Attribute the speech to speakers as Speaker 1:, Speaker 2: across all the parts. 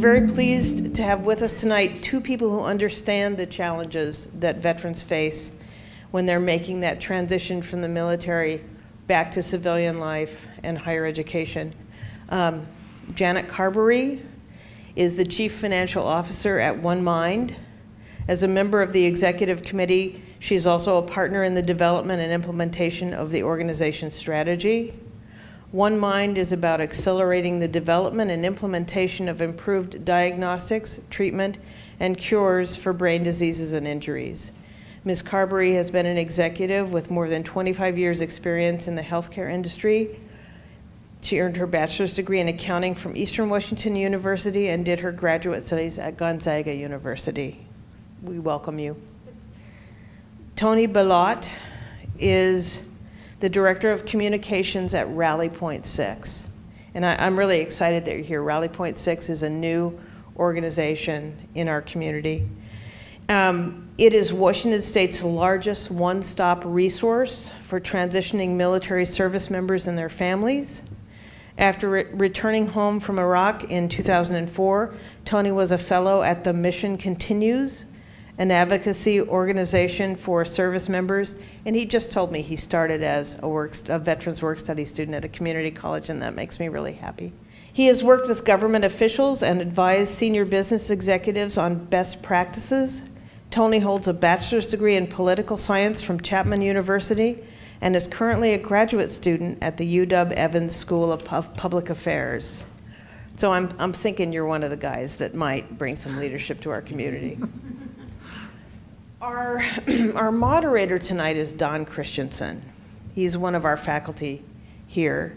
Speaker 1: very pleased to have with us tonight two people who understand the challenges that veterans face when they're making that transition from the military back to civilian life and higher education. Janet Carberry is the Chief Financial Officer at One Mind. As a member of the executive committee, she's also a partner in the development and implementation of the organization's strategy. One Mind is about accelerating the development and implementation of improved diagnostics, treatment, and cures for brain diseases and injuries. Ms. Carberry has been an executive with more than 25 years experience in the healthcare industry. She earned her bachelor's degree in accounting from Eastern Washington University and did her graduate studies at Gonzaga University. We welcome you. Tony Bellot is the Director of Communications at Rally Point 6. And I'm really excited that you're here. Rally Point 6 is a new organization in our community. It is Washington State's largest one-stop resource for transitioning military service members and their families. After returning home from Iraq in 2004, Tony was a fellow at the Mission Continues, an advocacy organization for service members, and he just told me he started as a veterans work study student at a community college, and that makes me really happy. He has worked with government officials and advised senior business executives on best practices. Tony holds a bachelor's degree in political science from Chapman University and is currently a graduate student at the UW-Evans School of Public Affairs. So I'm thinking you're one of the guys that might bring some leadership to our community. Our moderator tonight is Don Christensen. He's one of our faculty here,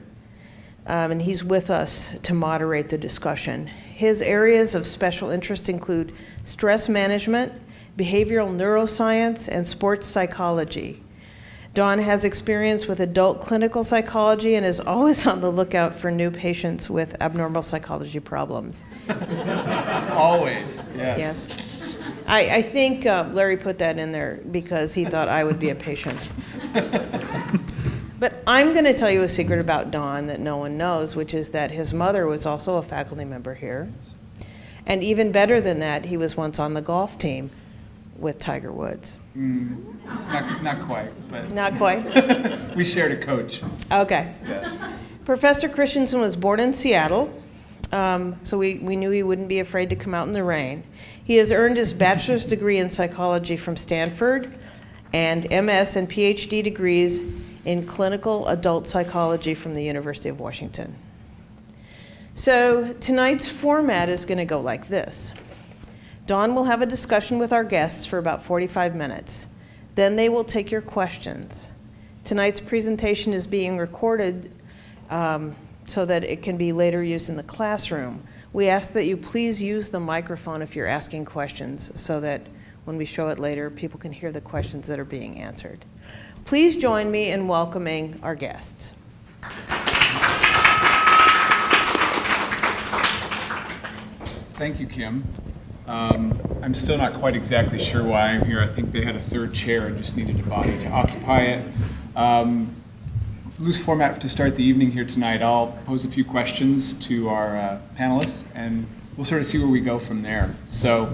Speaker 1: and he's with us to moderate the discussion. His areas of special interest include stress management, behavioral neuroscience, and sports psychology. Don has experience with adult clinical psychology and is always on the lookout for new patients with abnormal psychology problems.
Speaker 2: Always, yes.
Speaker 1: Yes. I think Larry put that in there because he thought I would be a patient. But I'm going to tell you a secret about Don that no one knows, which is that his mother was also a faculty member here. And even better than that, he was once on the golf team with Tiger Woods.
Speaker 2: Not quite, but
Speaker 1: Not quite?
Speaker 2: we shared a coach.
Speaker 1: Okay.
Speaker 2: Yes.
Speaker 1: Professor Christensen was born in Seattle, so we knew he wouldn't be afraid to come out in the rain. He has earned his bachelor's degree in psychology from Stanford and MS and PhD degrees in clinical adult psychology from the University of Washington. So tonight's format is going to go like this. Dawn will have a discussion with our guests for about 45 minutes. Then they will take your questions. Tonight's presentation is being recorded so that it can be later used in the classroom. We ask that you please use the microphone if you're asking questions so that when we show it later, people can hear the questions that are being answered. Please join me in welcoming our guests.
Speaker 2: Thank you, Kim. I'm still not quite exactly sure why I'm here. I think they had a third chair and just needed a body to occupy it. Loose format to start the evening here tonight. I'll pose a few questions to our panelists, and we'll sort of see where we go from there. So,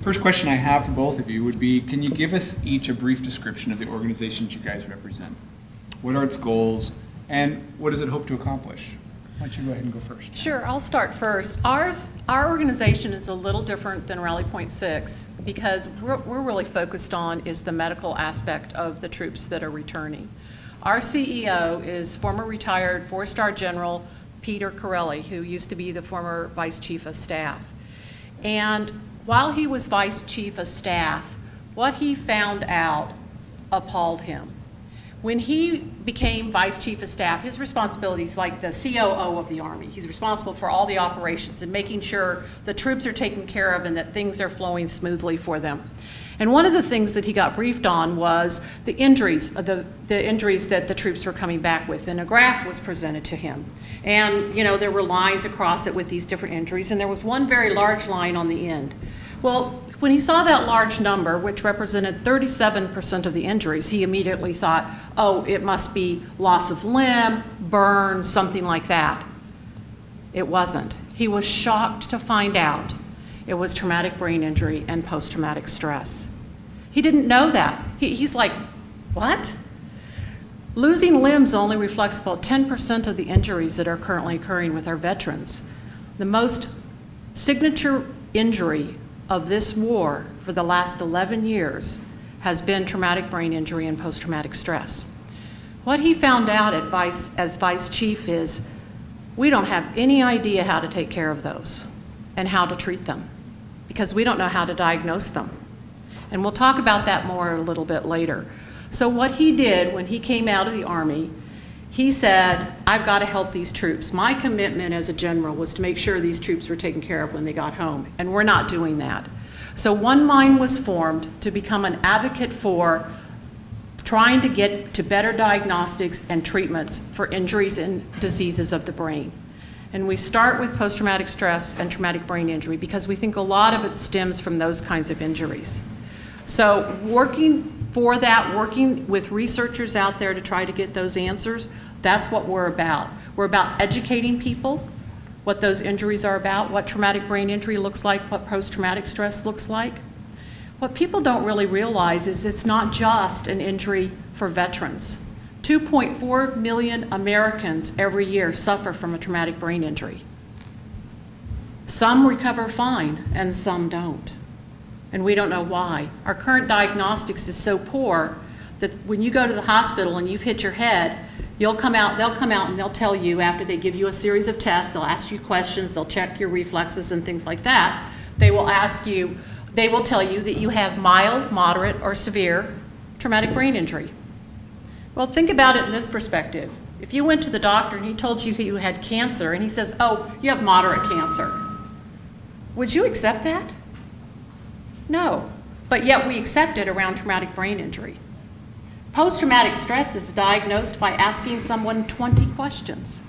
Speaker 2: first question I have for both of you would be, can you give us each a brief description of the organizations you guys represent? What are its goals, and what does it hope to accomplish? Why don't you go ahead and go first?
Speaker 3: Sure, I'll start first. Our organization is a little different than Rally Point 6 because we're really focused on is the medical aspect of the troops that are returning. Our CEO is former retired four-star General Peter Corelli, who used to be the former Vice Chief of Staff. And while he was Vice Chief of Staff, what he found out appalled him. When he became Vice Chief of Staff, his responsibilities like the COO of the Army. He's responsible for all the operations and making sure the troops are taken care of and that things are flowing smoothly for them. And one of the things that he got briefed on was the injuries, the injuries that the troops were coming back with. And a graph was presented to him. And, you know, there were lines across it with these different injuries, and there was one very large line on the end. Well, when he saw that large number, which represented 37% of the injuries, he immediately thought, oh, it must be loss of limb, burn, something like that. It wasn't. he was shocked to find out it was traumatic brain injury and post-traumatic stress. He didn't know that. He's like, what? Losing limbs only reflects about 10% of the injuries that are currently occurring with our veterans. The most signature injury of this war for the last 11 years has been traumatic brain injury and post-traumatic stress. What he found out as vice chief is we don't have any idea how to take care of those and how to treat them because we don't know how to diagnose them. And we'll talk about that more a little bit later. So what he did when he came out of the Army, he said, I've got to help these troops. My commitment as a general was to make sure these troops were taken care of when they got home, and we're not doing that. So One Mind was formed to become an advocate for trying to get to better diagnostics and treatments for injuries and diseases of the brain. And we start with post-traumatic stress and traumatic brain injury because we think a lot of it stems from those kinds of injuries. So working for that, working with researchers out there to try to get those answers, that's what we're about. We're about educating people what those injuries are about, what traumatic brain injury looks like, what post-traumatic stress looks like. What people don't really realize is it's not just an injury for veterans. 2.4 million Americans every year suffer from a traumatic brain injury. Some recover fine and some don't. And we don't know why. Our current diagnostics is so poor that when you go to the hospital and you've hit your head, they'll come out and they'll tell you after they give you a series of tests, they'll ask you questions, they'll check your reflexes and things like that. They will tell you that you have mild, moderate, or severe traumatic brain injury. Well, think about it in this perspective. If you went to the doctor and he told you you had cancer and he says, oh, you have moderate cancer, would you accept that? No, but yet we accept it around traumatic brain injury. Post-traumatic stress is diagnosed by asking someone 20 questions.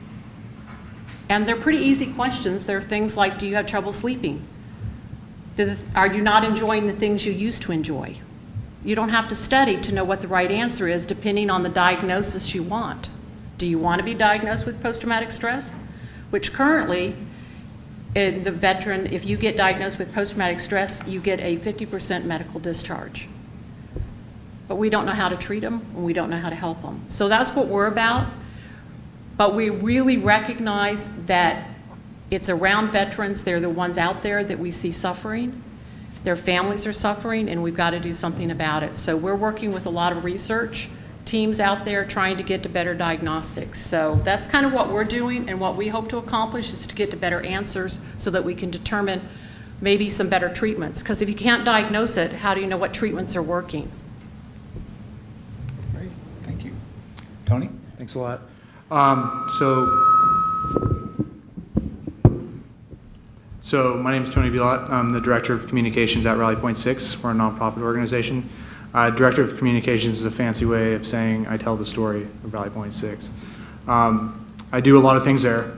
Speaker 3: And they're pretty easy questions. They're things like, do you have trouble sleeping? Are you not enjoying the things you used to enjoy? You don't have to study to know what the right answer is depending on the diagnosis you want. Do you want to be diagnosed with post-traumatic stress? Which currently, in the veteran, if you get diagnosed with post-traumatic stress, you get a 50% medical discharge. But we don't know how to treat them, and we don't know how to help them. So that's what we're about. But we really recognize that it's around veterans. They're the ones out there that we see suffering. Their families are suffering, and we've got to do something about it. So we're working with a lot of research teams out there trying to get to better diagnostics. So that's kind of what we're doing, and what we hope to accomplish is to get to better answers so that we can determine maybe some better treatments. Because if you can't diagnose it, how do you know what treatments are working?
Speaker 2: Great, thank you. Tony?
Speaker 4: Thanks a lot. So my name is Tony Bilott. I'm the Director of Communications at Rally Point 6. We're a nonprofit organization. Director of Communications is a fancy way of saying I tell the story of Rally Point 6. I do a lot of things there,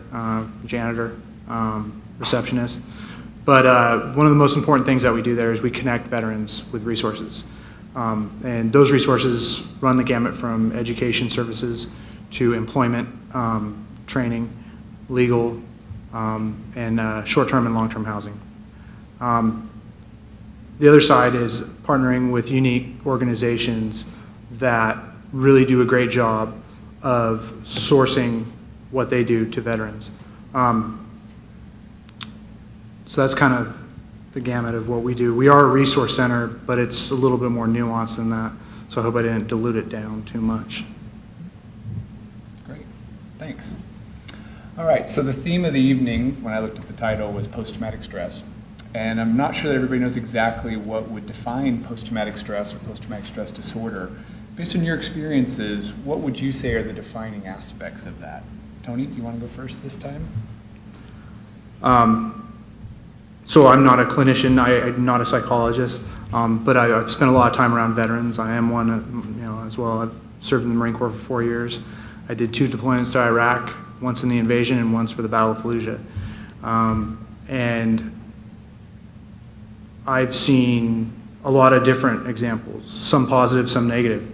Speaker 4: janitor, receptionist. But one of the most important things that we do there is we connect veterans with resources. And those resources run the gamut from education services to employment, training, legal, and short-term and long-term housing. The other side is partnering with unique organizations that really do a great job of sourcing what they do to veterans. So that's kind of the gamut of what we do. We are a resource center, but it's a little bit more nuanced than that, so I hope I didn't dilute it down too much.
Speaker 2: Great, thanks. All right, so the theme of the evening, when I looked at the title, was post-traumatic stress. And I'm not sure that everybody knows exactly what would define post-traumatic stress or post-traumatic stress disorder. Based on your experiences, what would you say are the defining aspects of that? Tony, do you want to go first this time?
Speaker 4: So I'm not a clinician, I'm not a psychologist, but I've spent a lot of time around veterans. I am one, as well. I've served in the Marine Corps for 4 years. I did 2 deployments to Iraq, once in the invasion and once for the Battle of Fallujah. And I've seen a lot of different examples, some positive, some negative.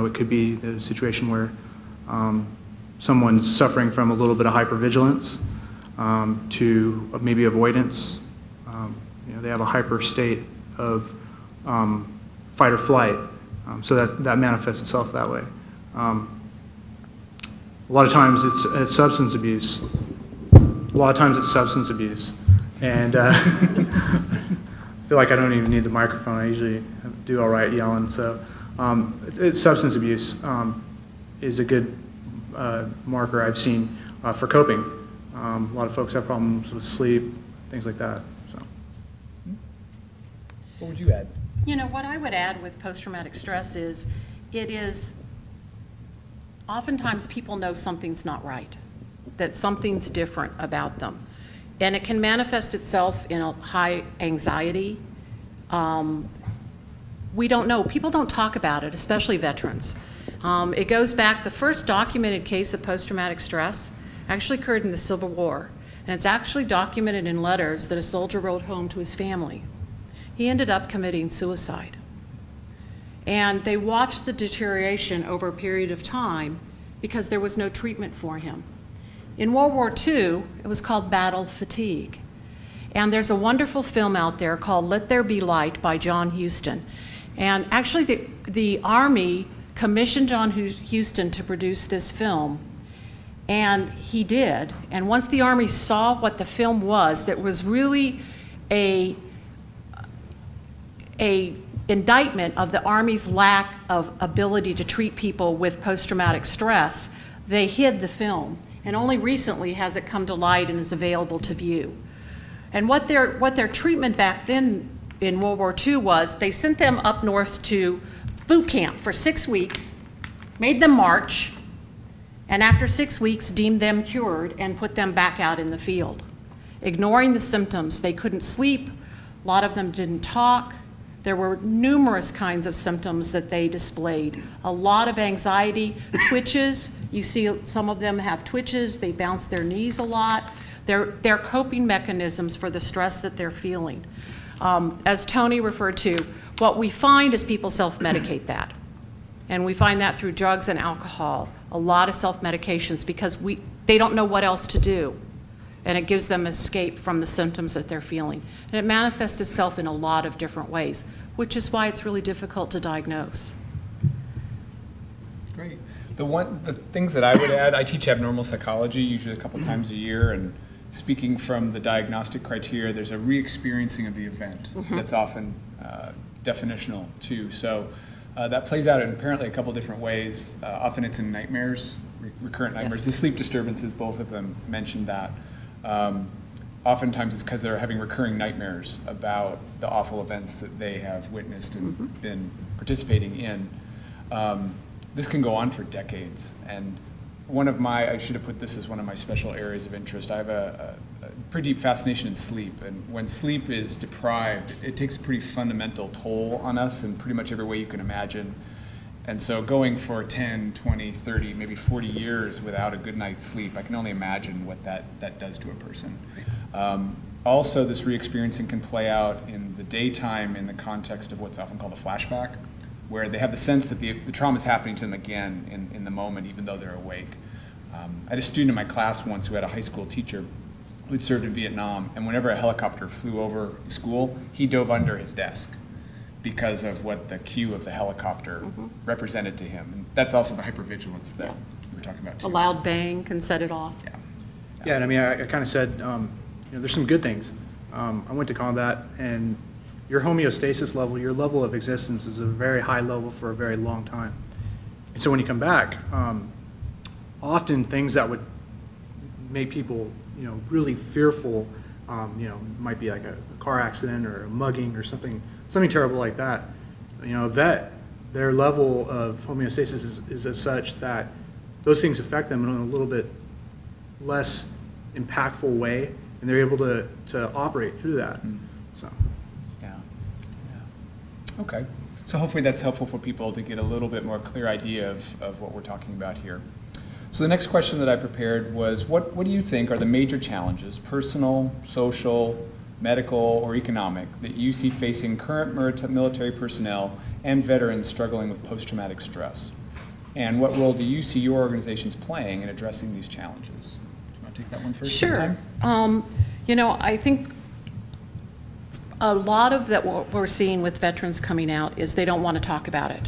Speaker 4: It could be the situation where someone's suffering from a little bit of hypervigilance to maybe avoidance. They have a hyper state of fight or flight, so that manifests itself that way. A lot of times it's substance abuse. And I feel like I don't even need the microphone. I usually do all right yelling. So it's substance abuse is a good marker I've seen for coping. A lot of folks have problems with sleep, things like that. So.
Speaker 2: What would you add?
Speaker 3: What I would add with post-traumatic stress is, it is, oftentimes people know something's not right, that something's different about them. And it can manifest itself in a high anxiety. We don't know. People don't talk about it, especially veterans. It goes back, the first documented case of post-traumatic stress actually occurred in the Civil War. And it's actually documented in letters that a soldier wrote home to his family. He ended up committing suicide. And they watched the deterioration over a period of time because there was no treatment for him. In World War II, it was called battle fatigue. And there's a wonderful film out there called Let There Be Light by John Huston. And actually the Army commissioned John Huston to produce this film, and he did. And once the Army saw what the film was, that was really a indictment of the Army's lack of ability to treat people with post-traumatic stress, they hid the film. And only recently has it come to light and is available to view. And what their treatment back then in World War II was, they sent them up north to boot camp for 6 weeks, made them march, and after 6 weeks deemed them cured and put them back out in the field. Ignoring the symptoms, they couldn't sleep, a lot of them didn't talk. There were numerous kinds of symptoms that they displayed. A lot of anxiety, twitches. You see some of them have twitches. They bounce their knees a lot. They're coping mechanisms for the stress that they're feeling. As Tony referred to, what we find is people self-medicate that. And we find that through drugs and alcohol, a lot of self-medications, because they don't know what else to do. And it gives them escape from the symptoms that they're feeling. And it manifests itself in a lot of different ways, which is why it's really difficult to diagnose.
Speaker 2: Great. The things that I would add, I teach abnormal psychology usually a couple times a year, and speaking from the diagnostic criteria, there's a re-experiencing of the event that's often definitional too. So that plays out in apparently a couple different ways. Often it's in nightmares, recurrent nightmares.
Speaker 3: Yes.
Speaker 2: The sleep disturbances, both of them mentioned that. Oftentimes it's because they're having recurring nightmares about the awful events that they have witnessed and been participating in. This can go on for decades, and I should have put this as one of my special areas of interest. I have a pretty deep fascination in sleep, and when sleep is deprived, it takes a pretty fundamental toll on us in pretty much every way you can imagine. And so going for 10, 20, 30, maybe 40 years without a good night's sleep, I can only imagine what that does to a person. Also, this re-experiencing can play out in the daytime in the context of what's often called a flashback, where they have the sense that the trauma is happening to them again in the moment, even though they're awake. I had a student in my class once who had a high school teacher who'd served in Vietnam, and whenever a helicopter flew over the school, he dove under his desk because of what the cue of the helicopter represented to him. And that's also the hypervigilance that we were talking about too.
Speaker 3: A loud bang can set it off.
Speaker 4: Yeah, and I mean, I kind of said, there's some good things. I went to combat, and your homeostasis level, your level of existence is a very high level for a very long time. And so when you come back, often things that would make people, really fearful, might be like a car accident or a mugging or something terrible like that. Their level of homeostasis is as such that those things affect them in a little bit less impactful way, and they're able to operate through that. So.
Speaker 2: Yeah. Okay. So hopefully that's helpful for people to get a little bit more clear idea of what we're talking about here. So the next question that I prepared was, what do you think are the major challenges, personal, social, medical, or economic, that you see facing current military personnel and veterans struggling with post-traumatic stress? And what role do you see your organizations playing in addressing these challenges? Do you want to take that one first this
Speaker 3: Sure.
Speaker 2: time?
Speaker 3: I think a lot of that what we're seeing with veterans coming out is they don't want to talk about it.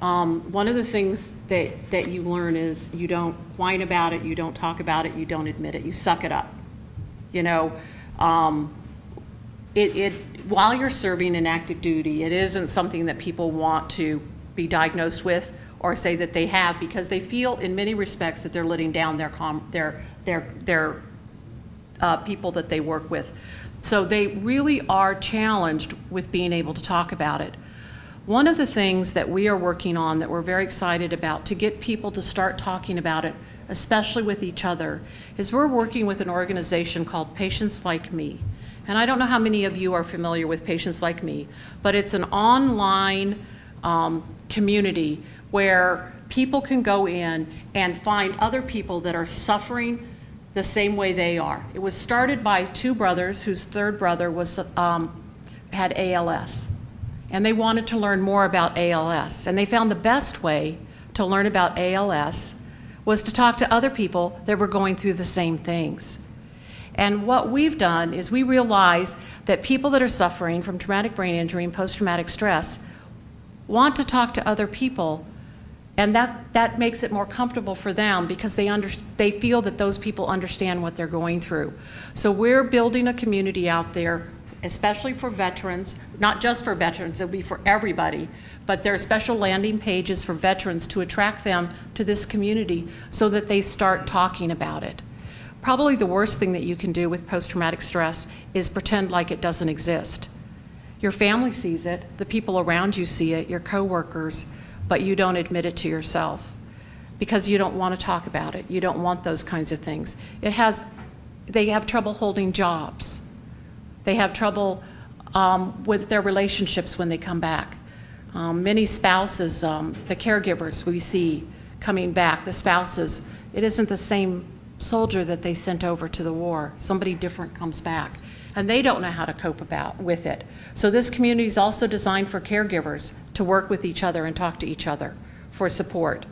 Speaker 3: One of the things that you learn is you don't whine about it, you don't talk about it, you don't admit it, you suck it up. While you're serving in active duty, it isn't something that people want to be diagnosed with or say that they have, because they feel in many respects that they're letting down their people that they work with. So they really are challenged with being able to talk about it. One of the things that we are working on that we're very excited about to get people to start talking about it, especially with each other, is we're working with an organization called Patients Like Me. And I don't know how many of you are familiar with Patients Like Me, but it's an online community where people can go in and find other people that are suffering the same way they are. It was started by two brothers whose third brother had ALS. And they wanted to learn more about ALS. And they found the best way to learn about ALS was to talk to other people that were going through the same things. And what we've done is we realize that people that are suffering from traumatic brain injury and post-traumatic stress want to talk to other people, and that makes it more comfortable for them because they feel that those people understand what they're going through. So we're building a community out there, especially for veterans, not just for veterans, it'll be for everybody, but there are special landing pages for veterans to attract them to this community so that they start talking about it. Probably the worst thing that you can do with post-traumatic stress is pretend like it doesn't exist. Your family sees it, the people around you see it, your coworkers, but you don't admit it to yourself because you don't want to talk about it. You don't want those kinds of things. They have trouble holding jobs. They have trouble with their relationships when they come back. Many spouses, the caregivers we see coming back, the spouses, it isn't the same soldier that they sent over to the war. Somebody different comes back, and they don't know how to cope with it. So this community is also designed for caregivers to work with each other and talk to each other for support.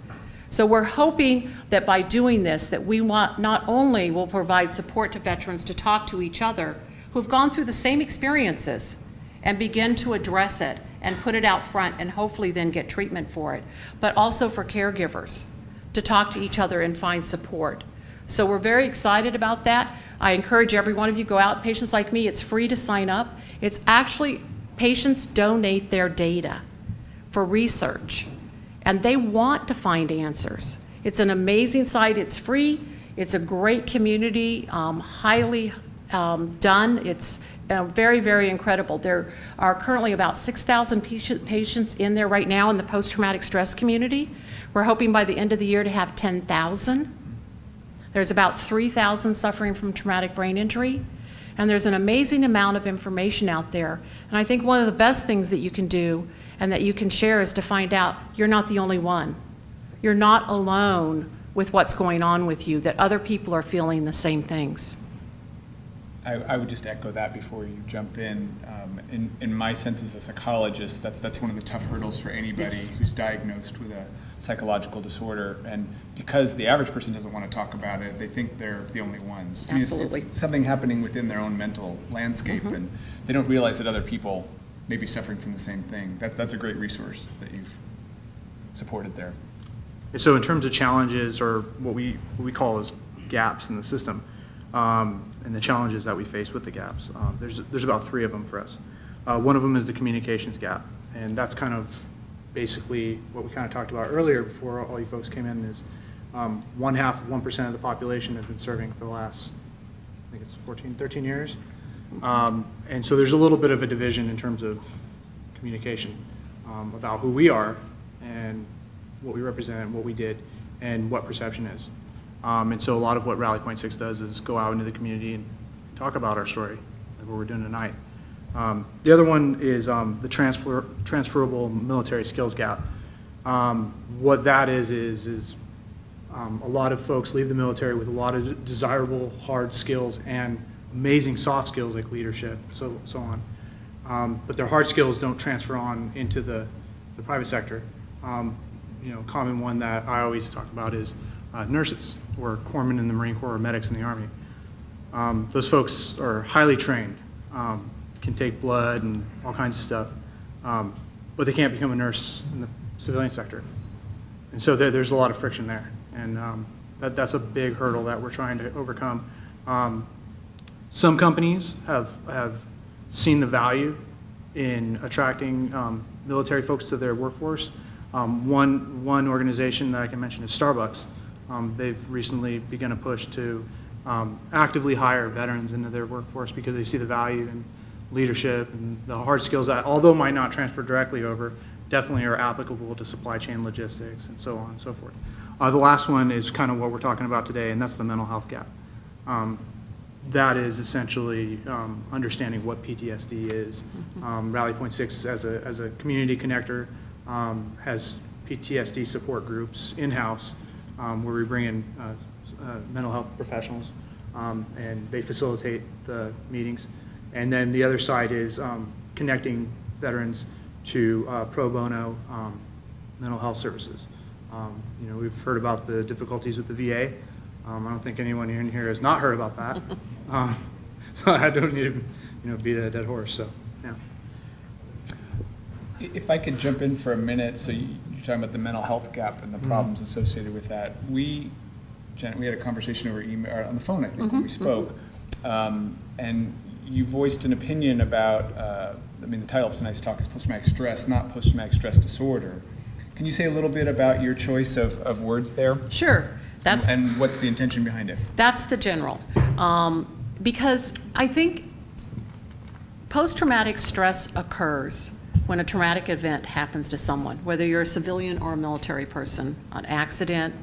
Speaker 3: So we're hoping that by doing this, that we not only will provide support to veterans to talk to each other who've gone through the same experiences and begin to address it and put it out front and hopefully then get treatment for it, but also for caregivers to talk to each other and find support. So we're very excited about that. I encourage every one of you to go out. Patients Like Me, it's free to sign up. It's actually, patients donate their data for research, and they want to find answers. It's an amazing site. It's free. It's a great community, highly done. It's very, very incredible. There are currently about 6,000 patients in there right now in the post-traumatic stress community. We're hoping by the end of the year to have 10,000. There's about 3,000 suffering from traumatic brain injury, and there's an amazing amount of information out there. And I think one of the best things that you can do and that you can share is to find out you're not the only one. You're not alone with what's going on with you, that other people are feeling the same things.
Speaker 2: I would just echo that before you jump in. In my sense as a psychologist, that's one of the tough hurdles for anybody who's diagnosed with a psychological disorder. And because the average person doesn't want to talk about it, they think they're the only ones. I mean,
Speaker 3: Absolutely.
Speaker 2: it's something happening within their own mental landscape, and they don't realize that other people may be suffering from the same thing. That's a great resource that you've supported there.
Speaker 4: So in terms of challenges, or what we call as gaps in the system, and the challenges that we face with the gaps, there's about 3 of them for us. One of them is the communications gap, and that's kind of basically what we kind of talked about earlier before all you folks came in, is 1% of the population has been serving for the last, I think it's 13 years. And so there's a little bit of a division in terms of communication about who we are and what we represent and what we did and what perception is. And so a lot of what Rally Point 6 does is go out into the community and talk about our story, like what we're doing tonight. The other one is the transferable military skills gap. What that is a lot of folks leave the military with a lot of desirable hard skills and amazing soft skills like leadership, so on. But their hard skills don't transfer on into the private sector. common one that I always talk about is nurses or corpsmen in the Marine Corps or medics in the Army. Those folks are highly trained, can take blood and all kinds of stuff, but they can't become a nurse in the civilian sector. And so there's a lot of friction there, and that's a big hurdle that we're trying to overcome. Some companies have seen the value in attracting military folks to their workforce. One organization that I can mention is Starbucks. They've recently begun a push to actively hire veterans into their workforce because they see the value in leadership and the hard skills that, although might not transfer directly over, definitely are applicable to supply chain logistics and so on and so forth. The last one is kind of what we're talking about today, and that's the mental health gap. That is essentially understanding what PTSD is. Rally Point 6 as a community connector has PTSD support groups in-house where we bring in mental health professionals and they facilitate the meetings. And then the other side is connecting veterans to pro bono mental health services. We've heard about the difficulties with the VA. I don't think anyone in here has not heard about that. So I don't need to beat a dead horse. So, yeah.
Speaker 2: If I could jump in for a minute, so you're talking about the mental health gap and the problems associated with that. Janet, we had a conversation over email, or on the phone, I think, when we spoke, and you voiced an opinion about, the title of tonight's talk is post-traumatic stress, not post-traumatic stress disorder. Can you say a little bit about your choice of words there?
Speaker 3: Sure.
Speaker 2: And what's the intention behind it?
Speaker 3: That's the general. Because I think post-traumatic stress occurs when a traumatic event happens to someone, whether you're a civilian or a military person, an accident.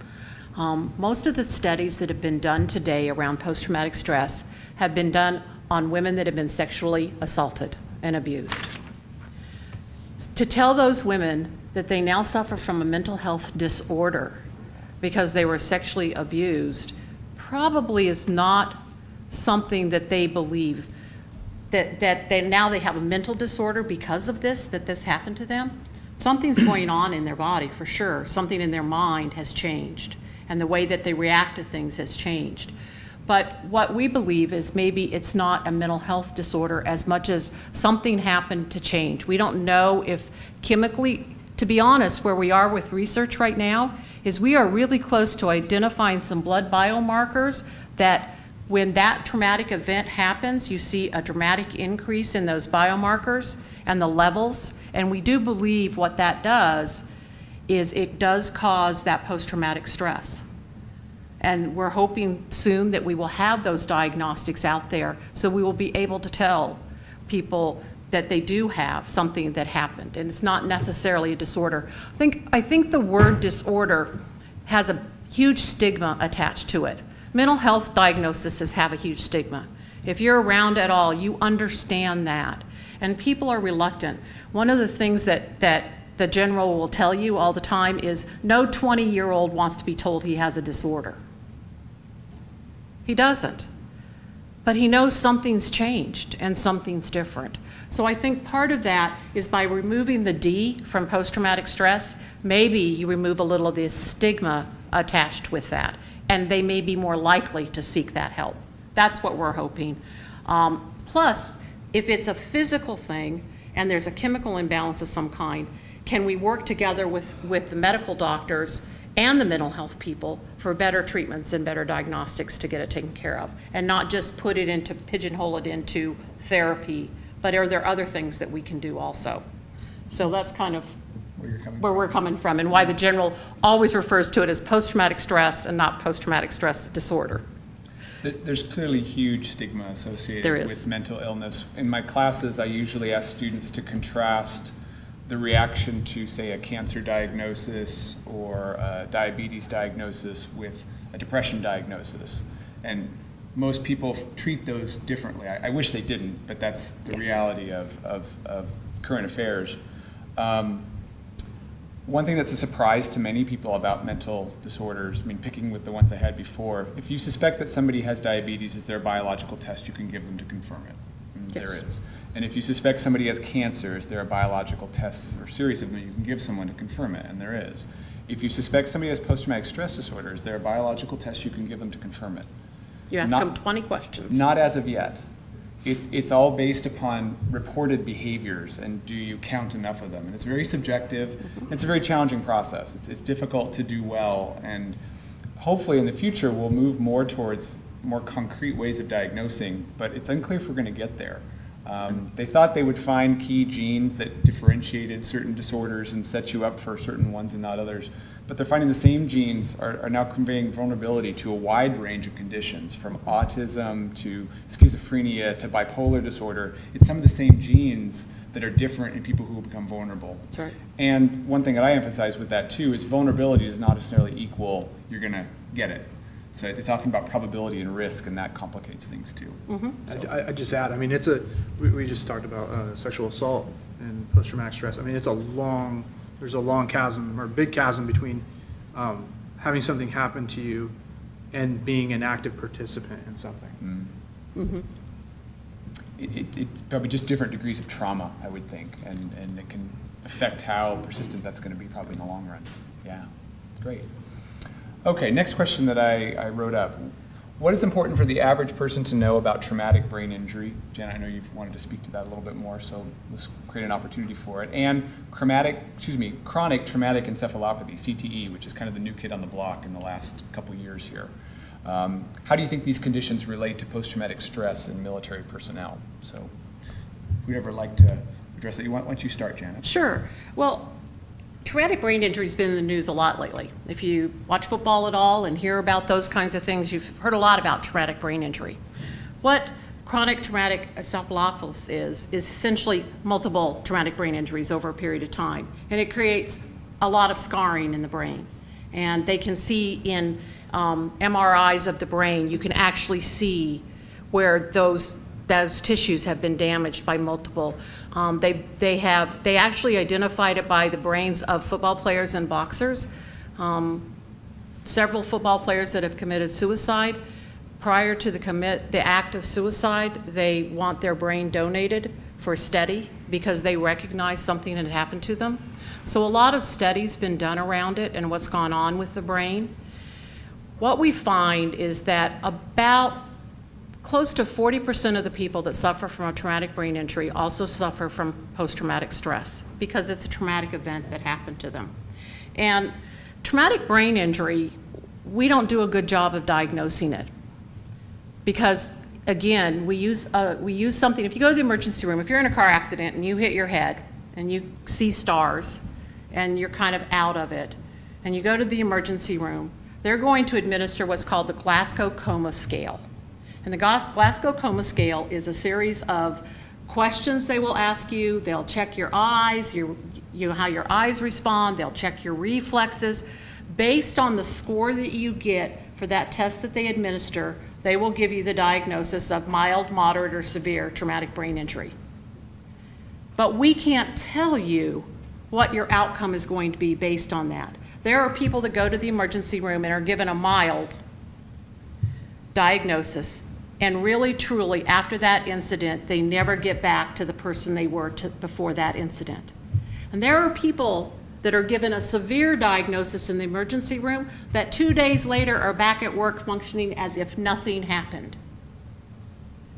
Speaker 3: Most of the studies that have been done today around post-traumatic stress have been done on women that have been sexually assaulted and abused. To tell those women that they now suffer from a mental health disorder because they were sexually abused probably is not something that they believe, that now they have a mental disorder because of this, that this happened to them. Something's going on in their body for sure. Something in their mind has changed, and the way that they react to things has changed. But what we believe is maybe it's not a mental health disorder as much as something happened to change. We don't know if chemically, to be honest, where we are with research right now is we are really close to identifying some blood biomarkers that when that traumatic event happens, you see a dramatic increase in those biomarkers and the levels. And we do believe what that does is it does cause that post-traumatic stress. And we're hoping soon that we will have those diagnostics out there so we will be able to tell people that they do have something that happened, and it's not necessarily a disorder. I think the word disorder has a huge stigma attached to it. Mental health diagnoses have a huge stigma. If you're around at all, you understand that, and people are reluctant. One of the things that the general will tell you all the time is no 20-year-old wants to be told he has a disorder. He doesn't. But he knows something's changed and something's different. So I think part of that is by removing the D from post-traumatic stress, maybe you remove a little of the stigma attached with that, and they may be more likely to seek that help. That's what we're hoping. Plus, if it's a physical thing and there's a chemical imbalance of some kind, can we work together with the medical doctors and the mental health people for better treatments and better diagnostics to get it taken care of, and not just pigeonhole it into therapy, but are there other things that we can do also? So that's kind of where we're coming from, and why the general always refers to it as post-traumatic stress and not post-traumatic stress disorder.
Speaker 2: There's clearly huge stigma associated with mental illness. In my classes, I usually ask students to contrast the reaction to, say, a cancer diagnosis or a diabetes diagnosis with a depression diagnosis. And most people treat those differently. I wish they didn't, but that's the reality of current affairs. One thing that's a surprise to many people about mental disorders, picking with the ones I had before, if you suspect that somebody has diabetes, is there a biological test you can give them to confirm it? And there is. And if you suspect somebody has cancer, is there a biological test or series of them you can give someone to confirm it? And there is. If you suspect somebody has post-traumatic stress disorder, is there a biological test you can give them to confirm it?
Speaker 3: You ask
Speaker 2: Not-
Speaker 3: them 20 questions.
Speaker 2: Not as of yet. It's all based upon reported behaviors, and do you count enough of them? And it's very subjective. It's a very challenging process. It's difficult to do well, and hopefully in the future we'll move more towards more concrete ways of diagnosing, but it's unclear if we're going to get there. They thought they would find key genes that differentiated certain disorders and set you up for certain ones and not others. But they're finding the same genes are now conveying vulnerability to a wide range of conditions, from autism to schizophrenia to bipolar disorder. It's some of the same genes that are different in people who become vulnerable.
Speaker 3: That's right.
Speaker 2: And one thing that I emphasize with that too is vulnerability does not necessarily equal you're going to get it. So it's often about probability and risk, and that complicates things too.
Speaker 4: I just add, I mean, we just talked about sexual assault and post-traumatic stress. I mean, there's a long chasm or big chasm between having something happen to you and being an active participant in something.
Speaker 2: It's probably just different degrees of trauma, I would think, and it can affect how persistent that's going to be probably in the long run. Yeah, great. Okay, next question that I wrote up. What is important for the average person to know about traumatic brain injury? Jen, I know you've wanted to speak to that a little bit more, so let's create an opportunity for it. And chronic traumatic encephalopathy, CTE, which is kind of the new kid on the block in the last couple years here. How do you think these conditions relate to post-traumatic stress in military personnel? So who'd ever like to address that? Why don't you start, Janet?
Speaker 3: Sure. Well, traumatic brain injury has been in the news a lot lately. If you watch football at all and hear about those kinds of things, you've heard a lot about traumatic brain injury. What chronic traumatic encephalopathy is essentially multiple traumatic brain injuries over a period of time. And it creates a lot of scarring in the brain. And they can see in MRIs of the brain, you can actually see where those tissues have been damaged by multiple. They actually identified it by the brains of football players and boxers. Several football players that have committed suicide, prior to the act of suicide, they want their brain donated for study because they recognize something had happened to them. So a lot of studies been done around it and what's gone on with the brain. What we find is that about close to 40% of the people that suffer from a traumatic brain injury also suffer from post-traumatic stress because it's a traumatic event that happened to them. And traumatic brain injury, we don't do a good job of diagnosing it because, again, we use something. If you go to the emergency room, if you're in a car accident and you hit your head and you see stars and you're kind of out of it, and you go to the emergency room, they're going to administer what's called the Glasgow Coma Scale. And the Glasgow Coma Scale is a series of questions they will ask you. They'll check your eyes, how your eyes respond. They'll check your reflexes. Based on the score that you get for that test that they administer, they will give you the diagnosis of mild, moderate, or severe traumatic brain injury. But we can't tell you what your outcome is going to be based on that. There are people that go to the emergency room and are given a mild diagnosis, and really, truly, after that incident, they never get back to the person they were before that incident. And there are people that are given a severe diagnosis in the emergency room that 2 days later are back at work functioning as if nothing happened.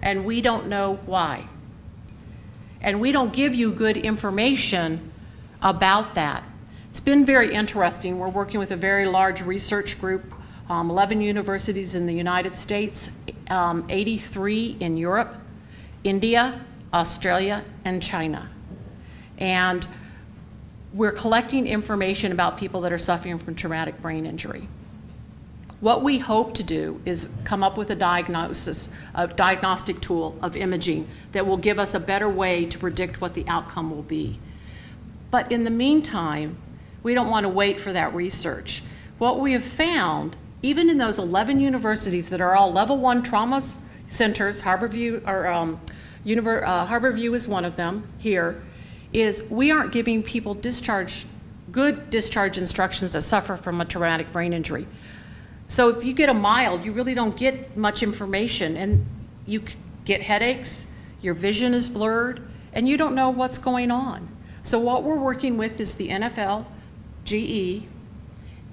Speaker 3: And we don't know why. And we don't give you good information about that. It's been very interesting. We're working with a very large research group, 11 universities in the United States, 83 in Europe, India, Australia, and China. And we're collecting information about people that are suffering from traumatic brain injury. What we hope to do is come up with a diagnostic tool of imaging that will give us a better way to predict what the outcome will be. But in the meantime, we don't want to wait for that research. What we have found, even in those 11 universities that are all level 1 trauma centers, Harborview is one of them here, is we aren't giving people good discharge instructions that suffer from a traumatic brain injury. So if you get a mild, you really don't get much information, and you get headaches, your vision is blurred, and you don't know what's going on. So what we're working with is the NFL, GE,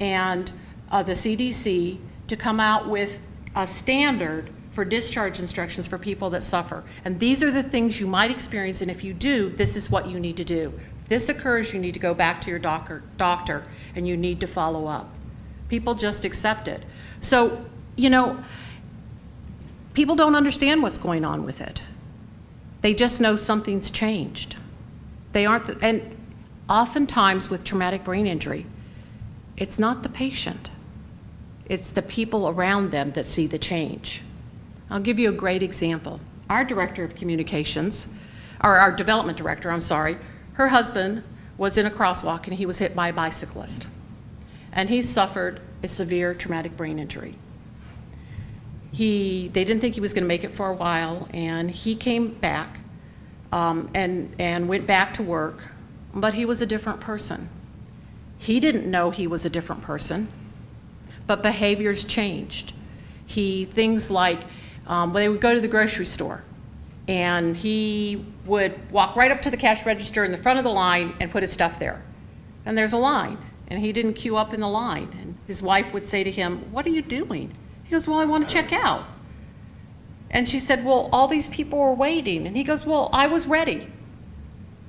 Speaker 3: and the CDC to come out with a standard for discharge instructions for people that suffer. And these are the things you might experience, and if you do, this is what you need to do. If this occurs, you need to go back to your doctor and you need to follow up. People just accept it. So, you know, people don't understand what's going on with it. They just know something's changed. They aren't, and oftentimes with traumatic brain injury, it's not the patient. It's the people around them that see the change. I'll give you a great example. Our director of communications, or our development director, I'm sorry, her husband was in a crosswalk and he was hit by a bicyclist. And he suffered a severe traumatic brain injury. They didn't think he was going to make it for a while, and he came back and went back to work, but he was a different person. He didn't know he was a different person, but behaviors changed. Things like, they would go to the grocery store, and he would walk right up to the cash register in the front of the line and put his stuff there. And there's a line, and he didn't queue up in the line. And his wife would say to him, "What are you doing?" He goes, "Well, I want to check out." And she said, "Well, all these people were waiting." And he goes, "Well, I was ready."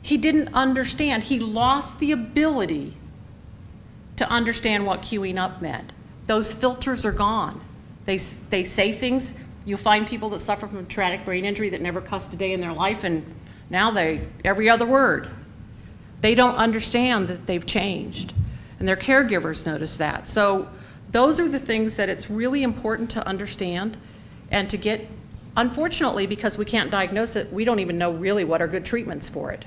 Speaker 3: He didn't understand. He lost the ability to understand what queuing up meant. Those filters are gone. They say things. You'll find people that suffer from traumatic brain injury that never cussed a day in their life, and now every other word. They don't understand that they've changed, and their caregivers notice that. So those are the things that it's really important to understand and to get. Unfortunately, because we can't diagnose it, we don't even know really what are good treatments for it.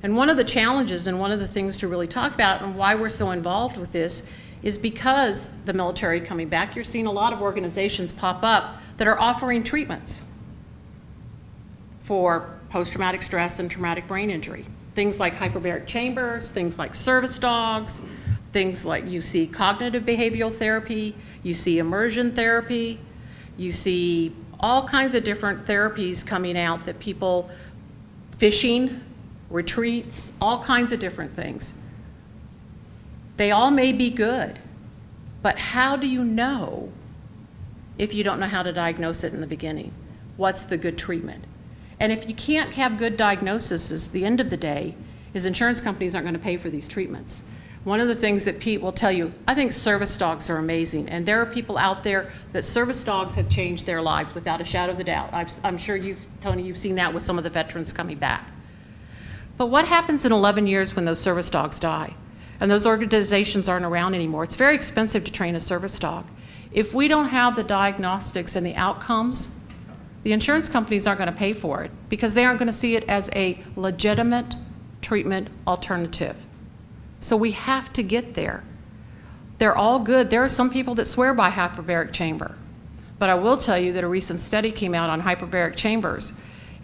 Speaker 3: And one of the challenges and one of the things to really talk about and why we're so involved with this is because the military coming back, you're seeing a lot of organizations pop up that are offering treatments for post-traumatic stress and traumatic brain injury. Things like hyperbaric chambers, things like service dogs, things like you see cognitive behavioral therapy, you see immersion therapy, you see all kinds of different therapies coming out that people, fishing, retreats, all kinds of different things. They all may be good, but how do you know if you don't know how to diagnose it in the beginning? What's the good treatment? And if you can't have good diagnoses, the end of the day is insurance companies aren't going to pay for these treatments. One of the things that Pete will tell you, I think service dogs are amazing, and there are people out there that service dogs have changed their lives without a shadow of a doubt. I'm sure Tony, you've seen that with some of the veterans coming back. But what happens in 11 years when those service dogs die and those organizations aren't around anymore? It's very expensive to train a service dog. If we don't have the diagnostics and the outcomes, the insurance companies aren't going to pay for it because they aren't going to see it as a legitimate treatment alternative. So we have to get there. They're all good. There are some people that swear by hyperbaric chamber. But I will tell you that a recent study came out on hyperbaric chambers,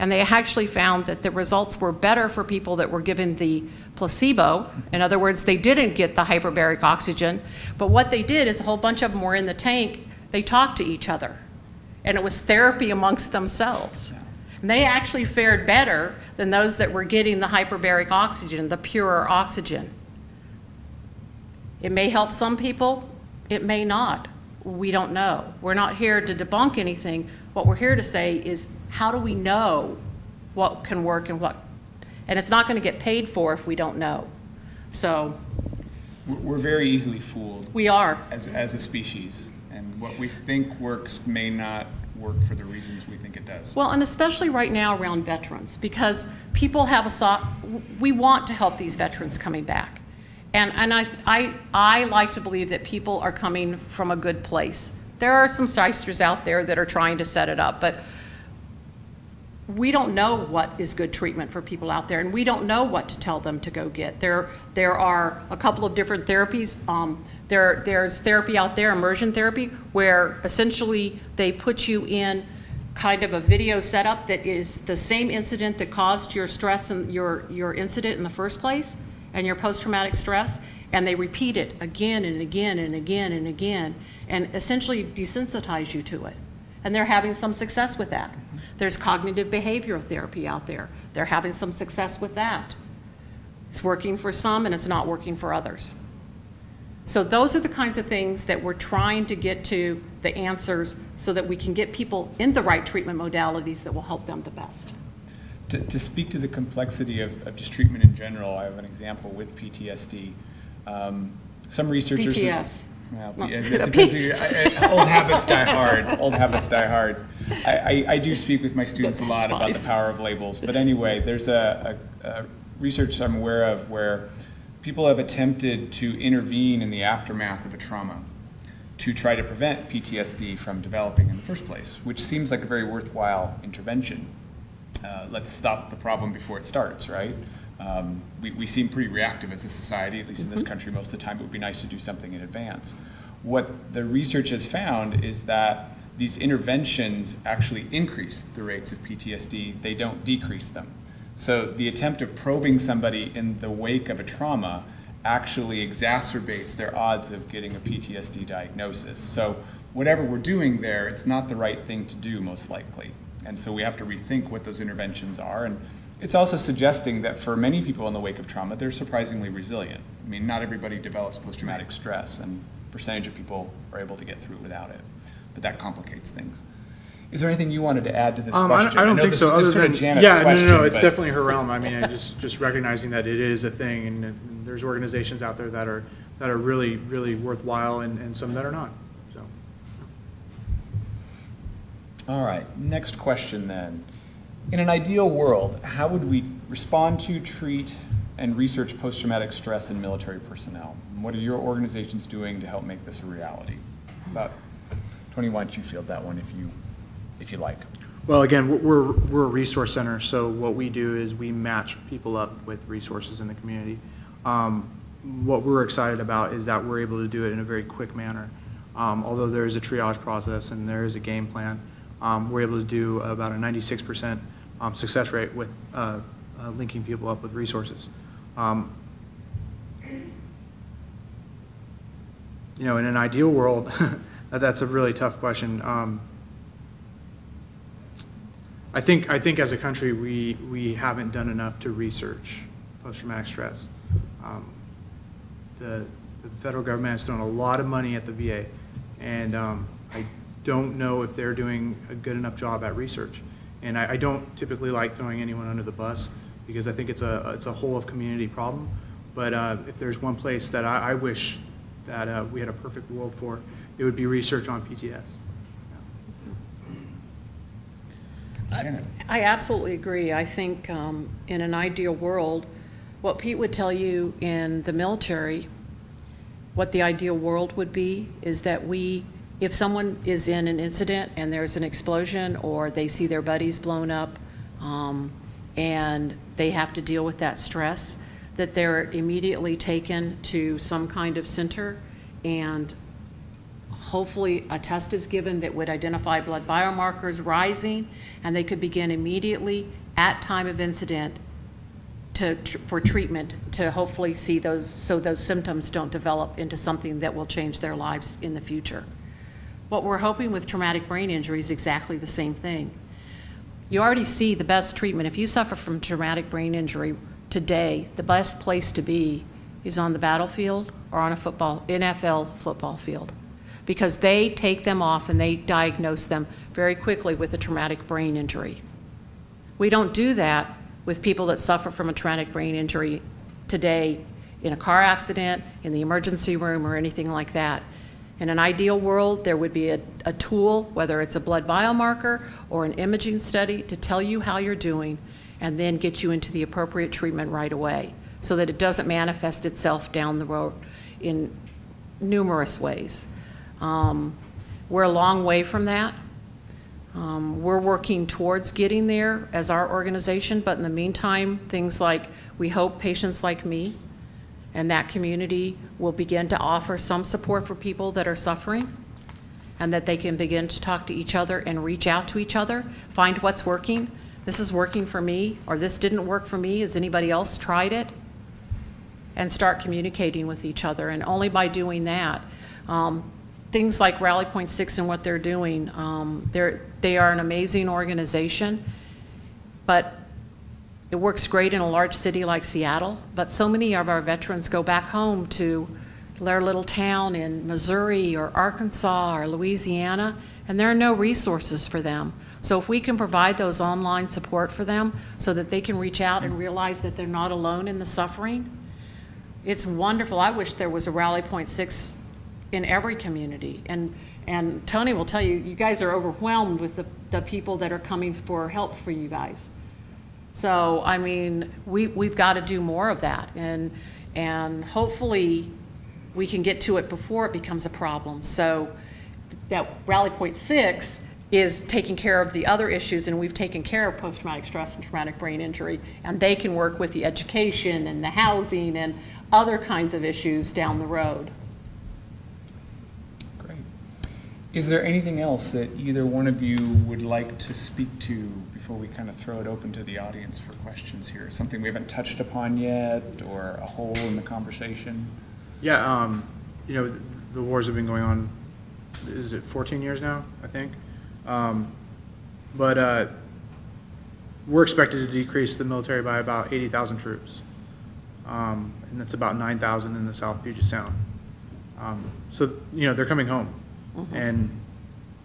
Speaker 3: and they actually found that the results were better for people that were given the placebo. In other words, they didn't get the hyperbaric oxygen, but what they did is a whole bunch of them were in the tank, they talked to each other, and it was therapy amongst themselves. And they actually fared better than those that were getting the hyperbaric oxygen, the purer oxygen. It may help some people, it may not. We don't know. We're not here to debunk anything. What we're here to say is, how do we know what can work and what, and it's not going to get paid for if we don't know. So
Speaker 2: We're very easily fooled
Speaker 3: we are.
Speaker 2: as a species, and what we think works may not work for the reasons we think it does.
Speaker 3: Well, and especially right now around veterans, because people have we want to help these veterans coming back. And I like to believe that people are coming from a good place. There are some shysters out there that are trying to set it up, but we don't know what is good treatment for people out there, and we don't know what to tell them to go get. There are a couple of different therapies. There's therapy out there, immersion therapy, where essentially they put you in kind of a video setup that is the same incident that caused your stress and your incident in the first place, and your post-traumatic stress, and they repeat it again and again and again and again, and essentially desensitize you to it. And they're having some success with that. There's cognitive behavioral therapy out there. They're having some success with that. It's working for some and it's not working for others. So those are the kinds of things that we're trying to get to the answers so that we can get people in the right treatment modalities that will help them the best.
Speaker 2: To speak to the complexity of just treatment in general, I have an example with PTSD. Some researchers...
Speaker 3: PTS.
Speaker 2: Well,
Speaker 3: No.
Speaker 2: it depends who old habits die hard. Old habits die hard. I do speak with my students a lot about the power of labels. But anyway, there's a research I'm aware of where people have attempted to intervene in the aftermath of a trauma to try to prevent PTSD from developing in the first place, which seems like a very worthwhile intervention. Let's stop the problem before it starts, right? We seem pretty reactive as a society, at least in this country most of the time. It would be nice to do something in advance. What the research has found is that these interventions actually increase the rates of PTSD. They don't decrease them. So the attempt of probing somebody in the wake of a trauma actually exacerbates their odds of getting a PTSD diagnosis. So whatever we're doing there, it's not the right thing to do, most likely. And so we have to rethink what those interventions are. And it's also suggesting that for many people in the wake of trauma, they're surprisingly resilient. I mean, not everybody develops post-traumatic stress, and a percentage of people are able to get through without it. But that complicates things. Is there anything you wanted to add to this question?
Speaker 4: I don't
Speaker 2: know
Speaker 4: think
Speaker 2: this-
Speaker 4: so,
Speaker 2: this
Speaker 4: other
Speaker 2: is sort of
Speaker 4: than,
Speaker 2: Janet's
Speaker 4: yeah,
Speaker 2: question,
Speaker 4: no, it's
Speaker 2: but-
Speaker 4: definitely her realm. I mean, just recognizing that it is a thing, and there's organizations out there that are really, really worthwhile, and some that are not, so.
Speaker 2: All right, next question then. In an ideal world, how would we respond to, treat, and research post-traumatic stress in military personnel? And what are your organizations doing to help make this a reality? Tony, why don't you field that one if you like?
Speaker 4: Well, again, we're a resource center, so what we do is we match people up with resources in the community. What we're excited about is that we're able to do it in a very quick manner. Although there is a triage process and there is a game plan, we're able to do about a 96% success rate with linking people up with resources. You know, in an ideal world, that's a really tough question. I think as a country, we haven't done enough to research post-traumatic stress. The federal government has thrown a lot of money at the VA, and I don't know if they're doing a good enough job at research. And I don't typically like throwing anyone under the bus because I think it's a whole of community problem. But if there's one place that I wish that we had a perfect world for, it would be research on PTS.
Speaker 3: I absolutely agree. I think in an ideal world, what Pete would tell you in the military, what the ideal world would be is that if someone is in an incident and there's an explosion or they see their buddies blown up and they have to deal with that stress, that they're immediately taken to some kind of center and hopefully a test is given that would identify blood biomarkers rising, and they could begin immediately at time of incident for treatment to hopefully see those symptoms don't develop into something that will change their lives in the future. What we're hoping with traumatic brain injury is exactly the same thing. You already see the best treatment. If you suffer from traumatic brain injury today, the best place to be is on the battlefield or on a NFL football field, because they take them off and they diagnose them very quickly with a traumatic brain injury. We don't do that with people that suffer from a traumatic brain injury today in a car accident, in the emergency room, or anything like that. In an ideal world, there would be a tool, whether it's a blood biomarker or an imaging study, to tell you how you're doing and then get you into the appropriate treatment right away so that it doesn't manifest itself down the road in numerous ways. We're a long way from that. We're working towards getting there as our organization, but in the meantime, things like we hope patients like me and that community will begin to offer some support for people that are suffering, and that they can begin to talk to each other and reach out to each other, find what's working. This is working for me, or this didn't work for me. Has anybody else tried it? And start communicating with each other. And only by doing that, things like Rally Point 6 and what they're doing, they are an amazing organization, but it works great in a large city like Seattle, but so many of our veterans go back home to their little town in Missouri or Arkansas or Louisiana, and there are no resources for them. So if we can provide those online support for them so that they can reach out and realize that they're not alone in the suffering, it's wonderful. I wish there was a Rally Point 6 in every community. And Tony will tell you, you guys are overwhelmed with the people that are coming for help for you guys. So, I mean, we've got to do more of that. And hopefully we can get to it before it becomes a problem. So that Rally Point 6 is taking care of the other issues, and we've taken care of post-traumatic stress and traumatic brain injury, and they can work with the education and the housing and other kinds of issues down the road.
Speaker 2: Great. Is there anything else that either one of you would like to speak to before we kind of throw it open to the audience for questions here? Something we haven't touched upon yet, or a hole in the conversation?
Speaker 4: Yeah, you know, the wars have been going on, is it 14 years now, I think? But we're expected to decrease the military by about 80,000 troops. And that's about 9,000 in the South Puget Sound. So, you know, they're coming home. Mm-hmm. And,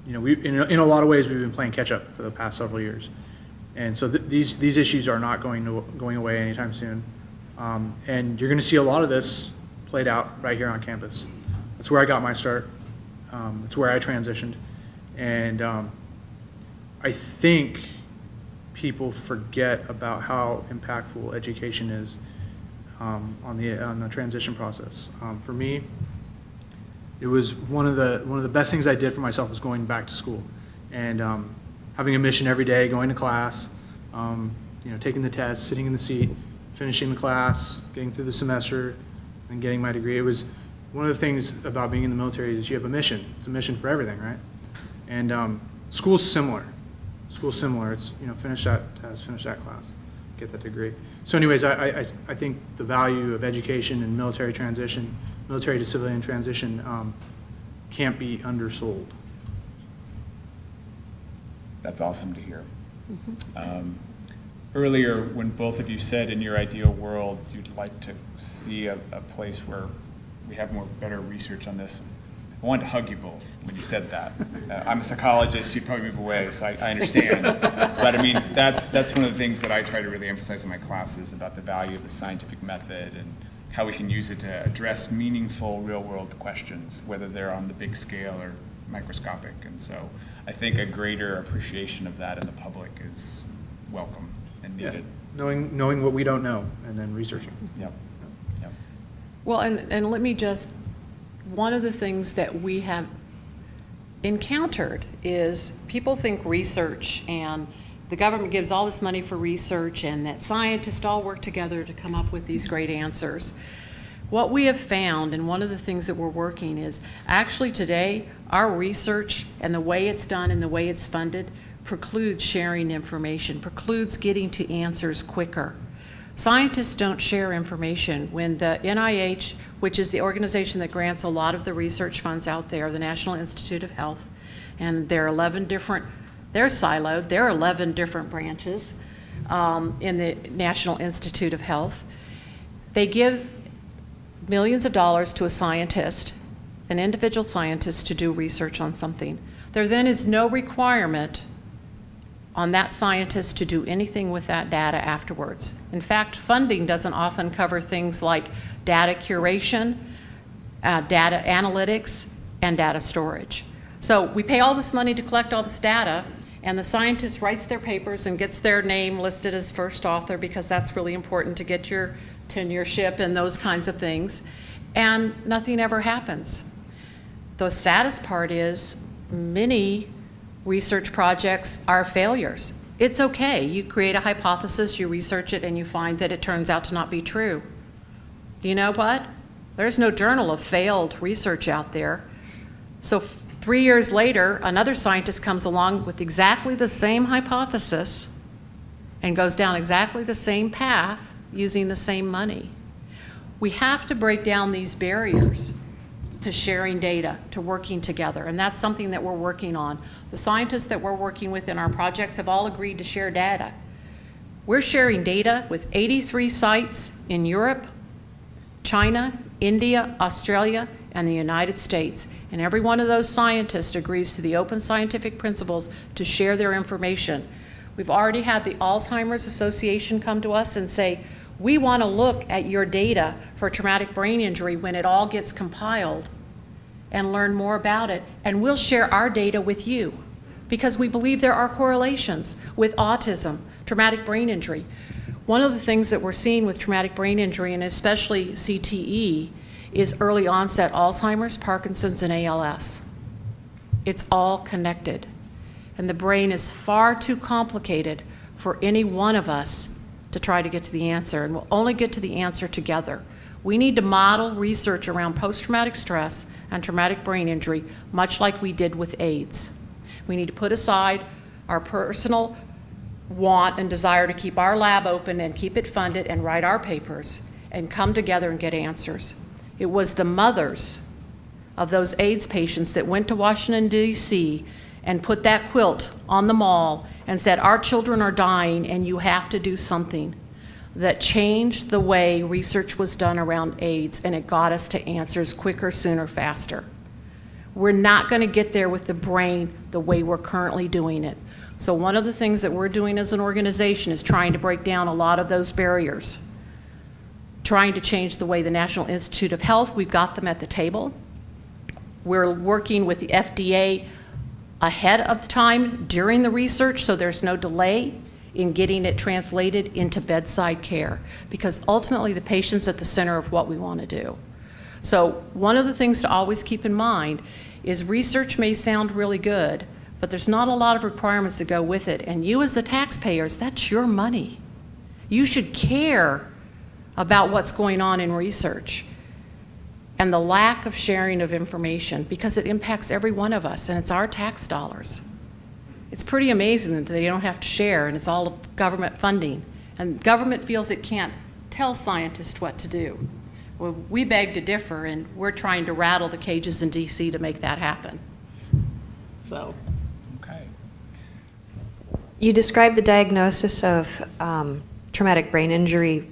Speaker 4: you know, in a lot of ways, we've been playing catch up for the past several years. And so these issues are not going away anytime soon. And you're going to see a lot of this played out right here on campus. That's where I got my start. It's where I transitioned. And I think people forget about how impactful education is on the transition process. For me, it was one of the best things I did for myself was going back to school and having a mission every day, going to class, you know, taking the test, sitting in the seat, finishing the class, getting through the semester, and getting my degree. It was one of the things about being in the military is you have a mission. It's a mission for everything, right? And school's similar. School's similar. It's, you know, finish that test, finish that class, get that degree. So anyways, I think the value of education and military transition, military to civilian transition, can't be undersold.
Speaker 2: That's awesome to hear. Mm-hmm. Earlier, when both of you said in your ideal world you'd like to see a place where we have better research on this, I wanted to hug you both when you said that. I'm a psychologist, you'd probably move away, so I understand. But I mean, that's one of the things that I try to really emphasize in my classes about the value of the scientific method and how we can use it to address meaningful real-world questions, whether they're on the big scale or microscopic. And so I think a greater appreciation of that in the public is welcome and needed.
Speaker 4: Yeah. Knowing what we don't know and then researching.
Speaker 2: Yep. Yep.
Speaker 3: Well, and let me just, one of the things that we have encountered is people think research and the government gives all this money for research and that scientists all work together to come up with these great answers. What we have found, and one of the things that we're working is, actually today, our research and the way it's done and the way it's funded precludes sharing information, precludes getting to answers quicker. Scientists don't share information. When the NIH, which is the organization that grants a lot of the research funds out there, the National Institute of Health, and there are 11 different, they're siloed, there are 11 different branches in the National Institute of Health. They give millions of dollars to a scientist, an individual scientist, to do research on something. There then is no requirement on that scientist to do anything with that data afterwards. In fact, funding doesn't often cover things like data curation, data analytics, and data storage. So we pay all this money to collect all this data, and the scientist writes their papers and gets their name listed as first author because that's really important to get your tenureship and those kinds of things, and nothing ever happens. The saddest part is many research projects are failures. It's okay. You create a hypothesis, you research it, and you find that it turns out to not be true. You know what? There's no journal of failed research out there. So 3 years later, another scientist comes along with exactly the same hypothesis and goes down exactly the same path using the same money. We have to break down these barriers to sharing data, to working together, and that's something that we're working on. The scientists that we're working with in our projects have all agreed to share data. We're sharing data with 83 sites in Europe, China, India, Australia, and the United States. And every one of those scientists agrees to the open scientific principles to share their information. We've already had the Alzheimer's Association come to us and say, we want to look at your data for traumatic brain injury when it all gets compiled and learn more about it, and we'll share our data with you because we believe there are correlations with autism, traumatic brain injury. One of the things that we're seeing with traumatic brain injury, and especially CTE, is early onset Alzheimer's, Parkinson's, and ALS. It's all connected. And the brain is far too complicated for any one of us to try to get to the answer, and we'll only get to the answer together. We need to model research around post-traumatic stress and traumatic brain injury, much like we did with AIDS. We need to put aside our personal want and desire to keep our lab open and keep it funded and write our papers and come together and get answers. It was the mothers of those AIDS patients that went to Washington, D.C. and put that quilt on the mall and said, our children are dying and you have to do something, that changed the way research was done around AIDS, and it got us to answers quicker, sooner, faster. We're not going to get there with the brain the way we're currently doing it. So one of the things that we're doing as an organization is trying to break down a lot of those barriers, trying to change the way the National Institute of Health, we've got them at the table. We're working with the FDA ahead of time during the research, so there's no delay in getting it translated into bedside care, because ultimately the patient's at the center of what we want to do. So one of the things to always keep in mind is research may sound really good, but there's not a lot of requirements that go with it, and you as the taxpayers, that's your money. You should care about what's going on in research and the lack of sharing of information, because it impacts every one of us, and it's our tax dollars. It's pretty amazing that they don't have to share, and it's all government funding. And government feels it can't tell scientists what to do. Well, we beg to differ, and we're trying to rattle the cages in DC to make that happen. So.
Speaker 2: Okay.
Speaker 5: You described the diagnosis of traumatic brain injury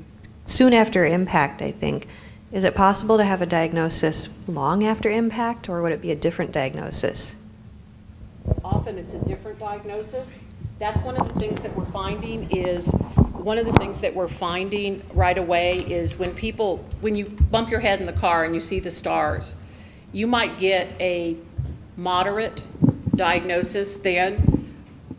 Speaker 5: soon after impact, I think. Is it possible to have a diagnosis long after impact, or would it be a different diagnosis?
Speaker 3: Often it's a different diagnosis. That's one of the things that we're finding right away is when you bump your head in the car and you see the stars, you might get a moderate diagnosis then,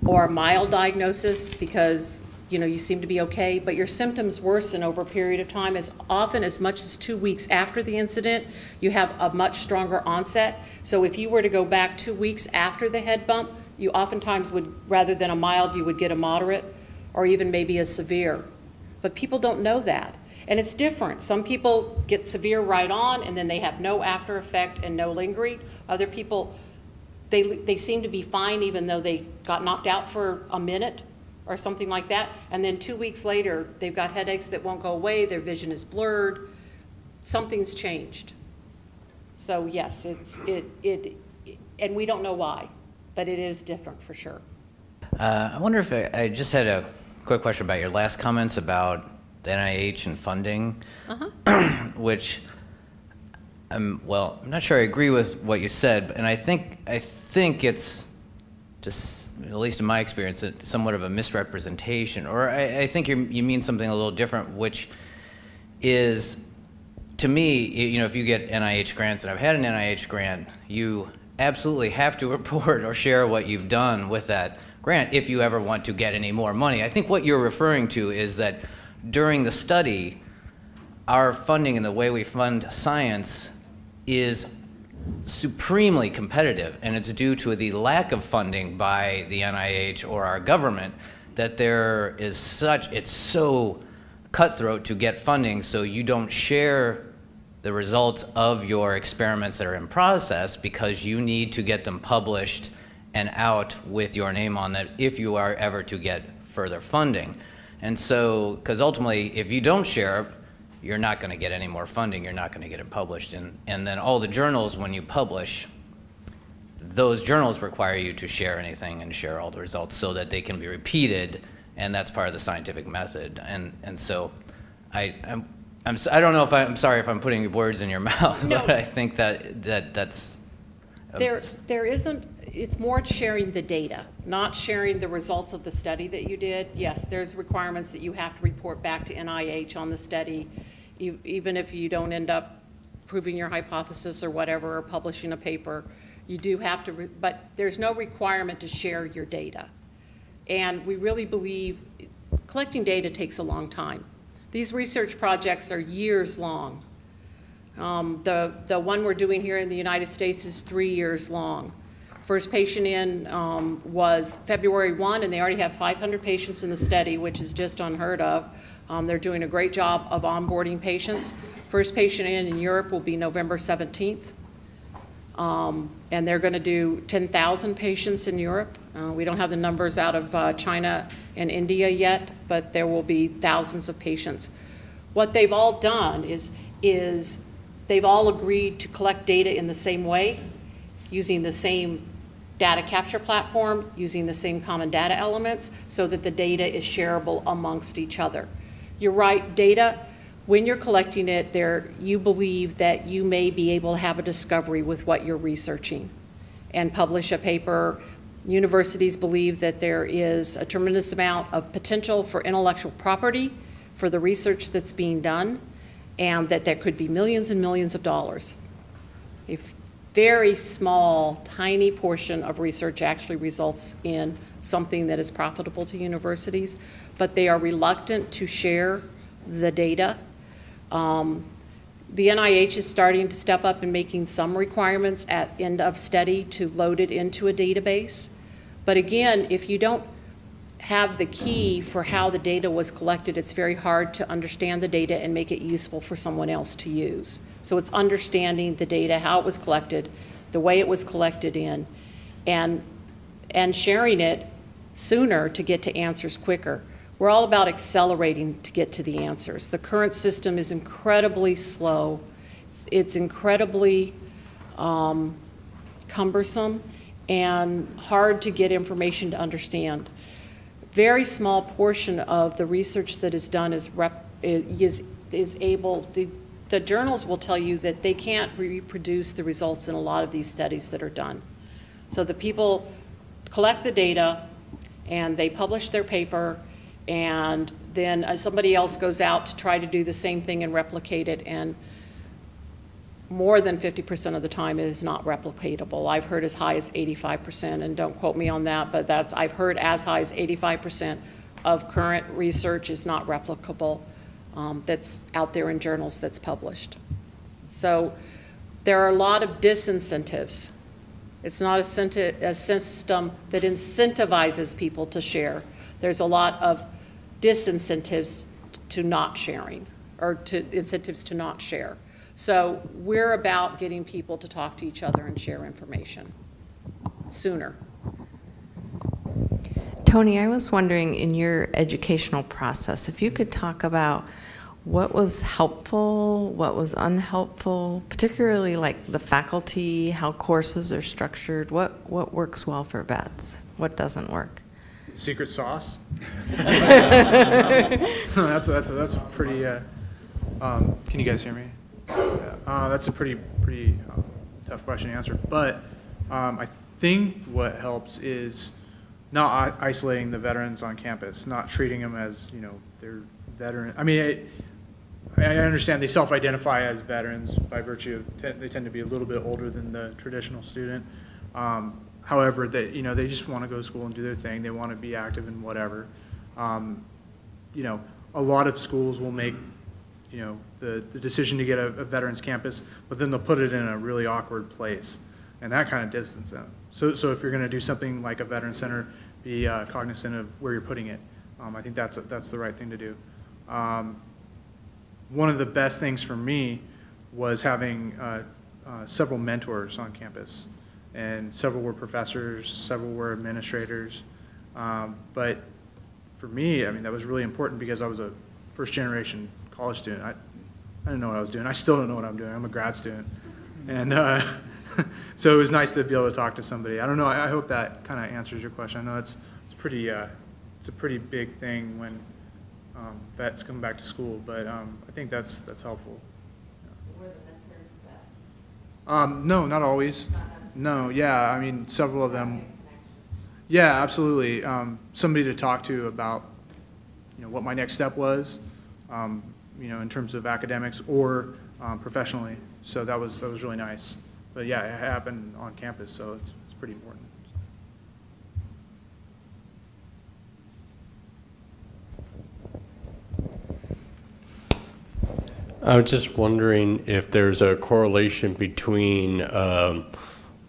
Speaker 3: or a mild diagnosis because you seem to be okay, but your symptoms worsen over a period of time. As often as much as 2 weeks after the incident, you have a much stronger onset. So if you were to go back 2 weeks after the head bump, you oftentimes would, rather than a mild, you would get a moderate or even maybe a severe. But people don't know that. And it's different. Some people get severe right on and then they have no after effect and no lingering. Other people, they seem to be fine even though they got knocked out for a minute or something like that, and then 2 weeks later, they've got headaches that won't go away, their vision is blurred, something's changed. So yes, and we don't know why, but it is different for sure.
Speaker 6: I wonder if I just had a quick question about your last comments about the NIH and funding, which I'm not sure I agree with what you said, and I think it's just, at least in my experience, somewhat of a misrepresentation, or I think you mean something a little different, which is, to me, if you get NIH grants, and I've had an NIH grant, you absolutely have to report or share what you've done with that grant if you ever want to get any more money. I think what you're referring to is that during the study, our funding and the way we fund science is supremely competitive, and it's due to the lack of funding by the NIH or our government that it's so cutthroat to get funding, so you don't share the results of your experiments that are in process because you need to get them published and out with your name on it if you are ever to get further funding. And so, because ultimately, if you don't share, you're not going to get any more funding, you're not going to get it published. And then all the journals, when you publish, those journals require you to share anything and share all the results so that they can be repeated, and that's part of the scientific method. And so I don't know if I'm sorry if I'm putting words in your mouth,
Speaker 7: No.
Speaker 6: but I think that's.
Speaker 7: There isn't, it's more sharing the data, not sharing the results of the study that you did. Yes, there's requirements that you have to report back to NIH on the study, even if you don't end up proving your hypothesis or whatever, or publishing a paper. You do have to, but there's no requirement to share your data. And we really believe collecting data takes a long time. These research projects are years long. The one we're doing here in the United States is 3 years long. First patient in was February 1, and they already have 500 patients in the study, which is just unheard of. They're doing a great job of onboarding patients. First patient in Europe will be November 17th. And they're going to do 10,000 patients in Europe. We don't have the numbers out of China and India yet, but there will be thousands of patients. What they've all done is they've all agreed to collect data in the same way, using the same data capture platform, using the same common data elements, so that the data is shareable amongst each other. You're right, data, when you're collecting it, you believe that you may be able to have a discovery with what you're researching and publish a paper. Universities believe that there is a tremendous amount of potential for intellectual property for the research that's being done, and that there could be millions and millions of dollars. A very small, tiny portion of research actually results in something that is profitable to universities, but they are reluctant to share the data. The NIH is starting to step up and making some requirements at end of study to load it into a database. But again, if you don't have the key for how the data was collected, it's very hard to understand the data and make it useful for someone else to use. So it's understanding the data, how it was collected, the way it was collected in, and sharing it sooner to get to answers quicker. We're all about accelerating to get to the answers. The current system is incredibly slow. It's incredibly cumbersome and hard to get information to understand. Very small portion of the research that is done is able, the journals will tell you that they can't reproduce the results in a lot of these studies that are done. So the people collect the data and they publish their paper, and then somebody else goes out to try to do the same thing and replicate it, and more than 50% of the time it is not replicatable. I've heard as high as 85%, and don't quote me on that, but I've heard as high as 85% of current research is not replicable that's out there in journals that's published. So there are a lot of disincentives. It's not a system that incentivizes people to share. There's a lot of disincentives to not sharing, or to incentives to not share. So we're about getting people to talk to each other and share information sooner.
Speaker 8: Tony, I was wondering, in your educational process, if you could talk about what was helpful, what was unhelpful, particularly like the faculty, how courses are structured, what works well for vets, what doesn't work?
Speaker 4: Secret sauce? That's a pretty, can you guys hear me? That's a pretty tough question to answer. But I think what helps is not isolating the veterans on campus, not treating them as, they're veteran. I mean, I understand they self-identify as veterans by virtue of they tend to be a little bit older than the traditional student. However, they just want to go to school and do their thing. They want to be active in whatever. A lot of schools will make, the decision to get a veterans campus, but then they'll put it in a really awkward place, and that kind of distances them. So if you're going to do something like a veteran center, be cognizant of where you're putting it. I think that's the right thing to do. One of the best things for me was having several mentors on campus. And several were professors, several were administrators. But for me, I mean, that was really important because I was a first-generation college student. I didn't know what I was doing. I still don't know what I'm doing. I'm a grad student. And so it was nice to be able to talk to somebody. I don't know. I hope that kind of answers your question. I know it's a pretty big thing when vets coming back to school, but I think that's helpful. No, not always. No, yeah, I mean, several of them. Yeah, absolutely. Somebody to talk to about, what my next step was, in terms of academics or professionally. So that was really nice. But yeah, it happened on campus, so it's pretty important.
Speaker 9: I was just wondering if there's a correlation between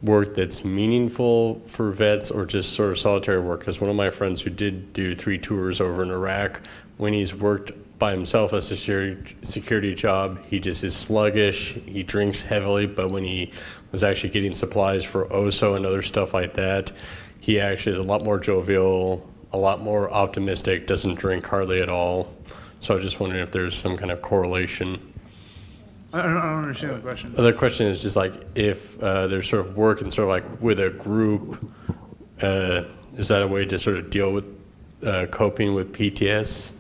Speaker 9: work that's meaningful for vets or just sort of solitary work. Because one of my friends who did do 3 tours over in Iraq, when he's worked by himself as a security job, he just is sluggish, he drinks heavily, but when he was actually getting supplies for OSO and other stuff like that, he actually is a lot more jovial, a lot more optimistic, doesn't drink hardly at all. So I was just wondering if there's some kind of correlation.
Speaker 4: I don't understand the question.
Speaker 9: The question is just like if there's sort of work and sort of like with a group, is that a way to sort of deal with coping with PTS?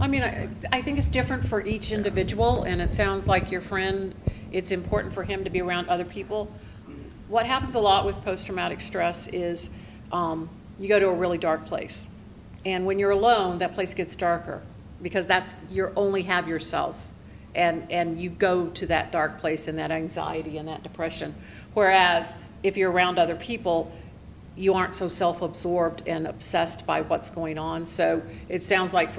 Speaker 7: I mean, I think it's different for each individual, and it sounds like your friend, it's important for him to be around other people. What happens a lot with post-traumatic stress is you go to a really dark place. And when you're alone, that place gets darker because you only have yourself. And you go to that dark place and that anxiety and that depression. Whereas if you're around other people, you aren't so self-absorbed and obsessed by what's going on. So it sounds like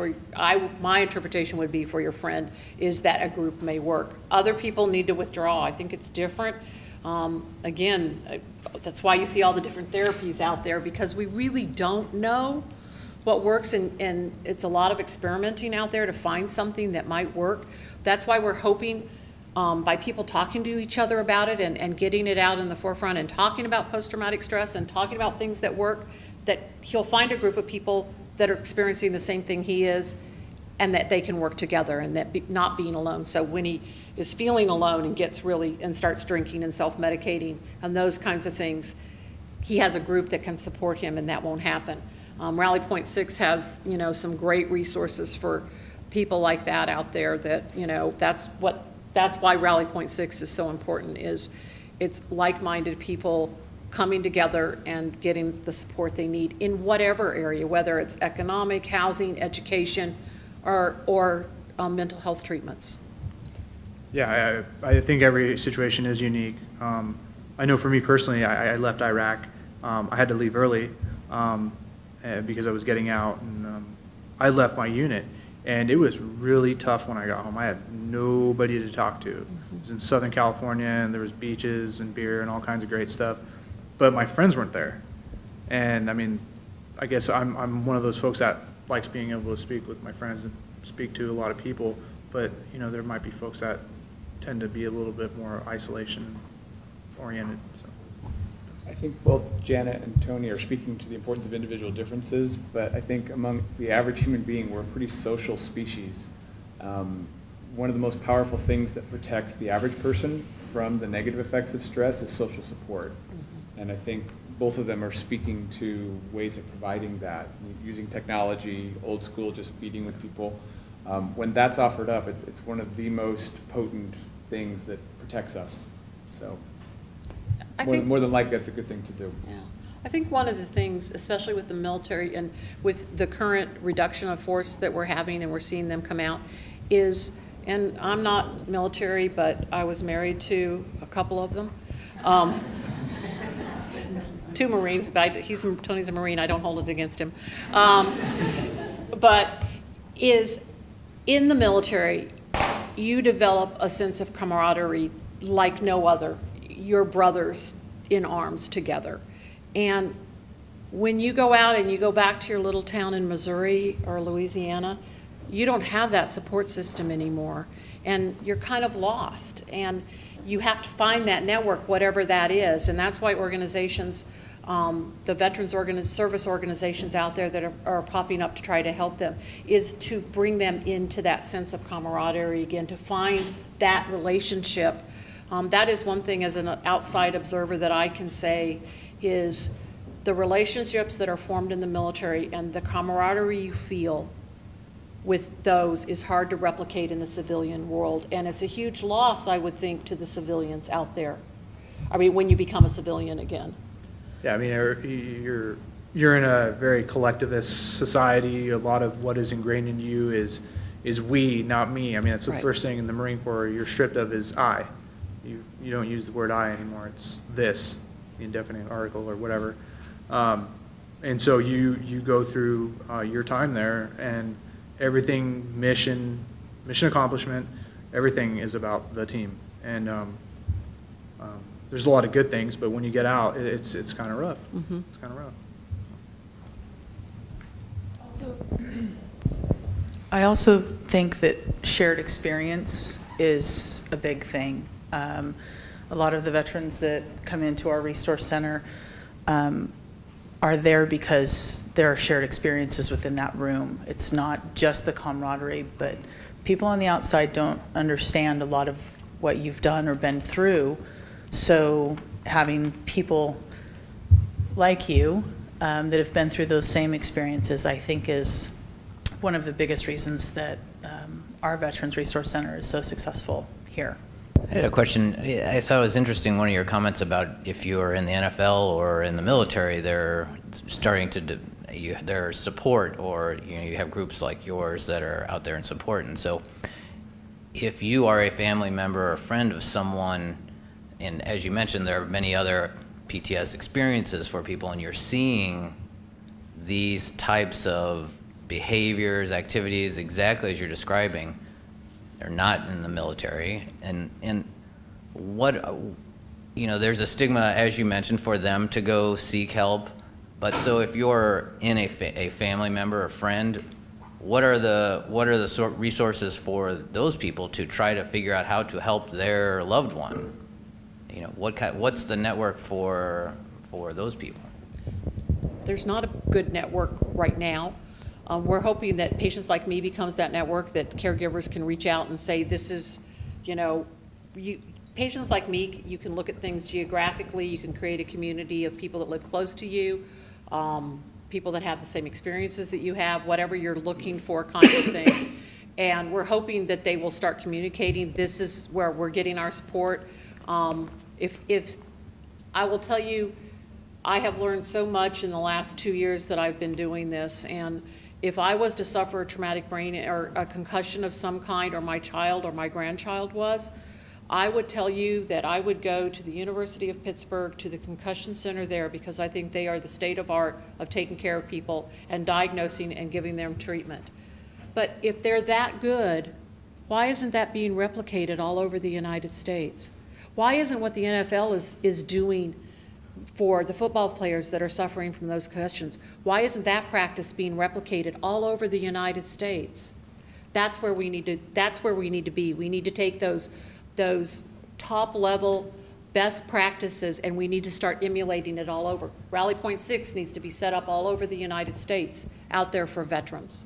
Speaker 7: my interpretation would be for your friend is that a group may work. Other people need to withdraw. I think it's different. Again, that's why you see all the different therapies out there, because we really don't know what works, and it's a lot of experimenting out there to find something that might work. That's why we're hoping by people talking to each other about it and getting it out in the forefront and talking about post-traumatic stress and talking about things that work, that he'll find a group of people that are experiencing the same thing he is and that they can work together and that not being alone. So when he is feeling alone and starts drinking and self-medicating and those kinds of things, he has a group that can support him and that won't happen. Rally Point 6 has, some great resources for people like that out there that, that's why Rally Point 6 is so important, is it's like-minded people coming together and getting the support they need in whatever area, whether it's economic, housing, education, or mental health treatments.
Speaker 4: Yeah, I think every situation is unique. I know for me personally, I left Iraq. I had to leave early because I was getting out, and I left my unit. And it was really tough when I got home. I had nobody to talk to. It was in Southern California, and there was beaches and beer and all kinds of great stuff. But my friends weren't there. And I mean, I guess I'm one of those folks that likes being able to speak with my friends and speak to a lot of people. But, there might be folks that tend to be a little bit more isolation-oriented. So.
Speaker 2: I think both Janet and Tony are speaking to the importance of individual differences, but I think among the average human being, we're a pretty social species. One of the most powerful things that protects the average person from the negative effects of stress is social support. Mm-hmm. And I think both of them are speaking to ways of providing that, using technology, old school, just meeting with people. When that's offered up, it's one of the most potent things that protects us. So. More than likely, that's a good thing to do.
Speaker 7: Yeah. I think one of the things, especially with the military and with the current reduction of force that we're having and we're seeing them come out, is, and I'm not military, but I was married to a couple of them. 2 Marines, but Tony's a Marine, I don't hold it against him. But is in the military, you develop a sense of camaraderie like no other. Your brothers in arms together. And when you go out and you go back to your little town in Missouri or Louisiana, you don't have that support system anymore. And you're kind of lost. And you have to find that network, whatever that is. And that's why organizations, the veterans service organizations out there that are popping up to try to help them, is to bring them into that sense of camaraderie again, to find that relationship. That is one thing as an outside observer that I can say is the relationships that are formed in the military and the camaraderie you feel with those is hard to replicate in the civilian world. And it's a huge loss, I would think, to the civilians out there. I mean, when you become a civilian again.
Speaker 4: Yeah, I mean, you're in a very collectivist society. A lot of what is ingrained in you is we, not me. I mean, that's the
Speaker 7: Right.
Speaker 4: first thing in the Marine Corps you're stripped of is I. You don't use the word I anymore. It's this, the indefinite article or whatever. And so you go through your time there, and everything, mission accomplishment, everything is about the team. And there's a lot of good things, but when you get out, it's kind of rough. It's kind of rough.
Speaker 10: I also think that shared experience is a big thing. A lot of the veterans that come into our resource center are there because there are shared experiences within that room. It's not just the camaraderie, but people on the outside don't understand a lot of what you've done or been through. So having people like you that have been through those same experiences, I think, is one of the biggest reasons that our Veterans Resource Center is so successful here.
Speaker 6: I had a question. I thought it was interesting, one of your comments about if you're in the NFL or in the military, they're starting to, their support, or you have groups like yours that are out there in support. And so if you are a family member or friend of someone, and as you mentioned, there are many other PTS experiences for people, and you're seeing these types of behaviors, activities, exactly as you're describing, they're not in the military, and what, there's a stigma, as you mentioned, for them to go seek help. But so if you're in a family member or friend, what are the sort of resources for those people to try to figure out how to help their loved one? What's the network for those people?
Speaker 7: There's not a good network right now. We're hoping that Patients Like Me becomes that network, that caregivers can reach out and say, this is, Patients Like Me, you can look at things geographically, you can create a community of people that live close to you, people that have the same experiences that you have, whatever you're looking for kind of thing. And we're hoping that they will start communicating, this is where we're getting our support. If I will tell you, I have learned so much in the last 2 years that I've been doing this, and if I was to suffer a traumatic brain or a concussion of some kind, or my child or my grandchild was, I would tell you that I would go to the University of Pittsburgh, to the concussion center there, because I think they are the state of art of taking care of people and diagnosing and giving them treatment. But if they're that good, why isn't that being replicated all over the United States? Why isn't what the NFL is doing for the football players that are suffering from those concussions, why isn't that practice being replicated all over the United States? That's where we need to be. We need to take those top level best practices, and we need to start emulating it all over. Rally Point 6 needs to be set up all over the United States out there for veterans.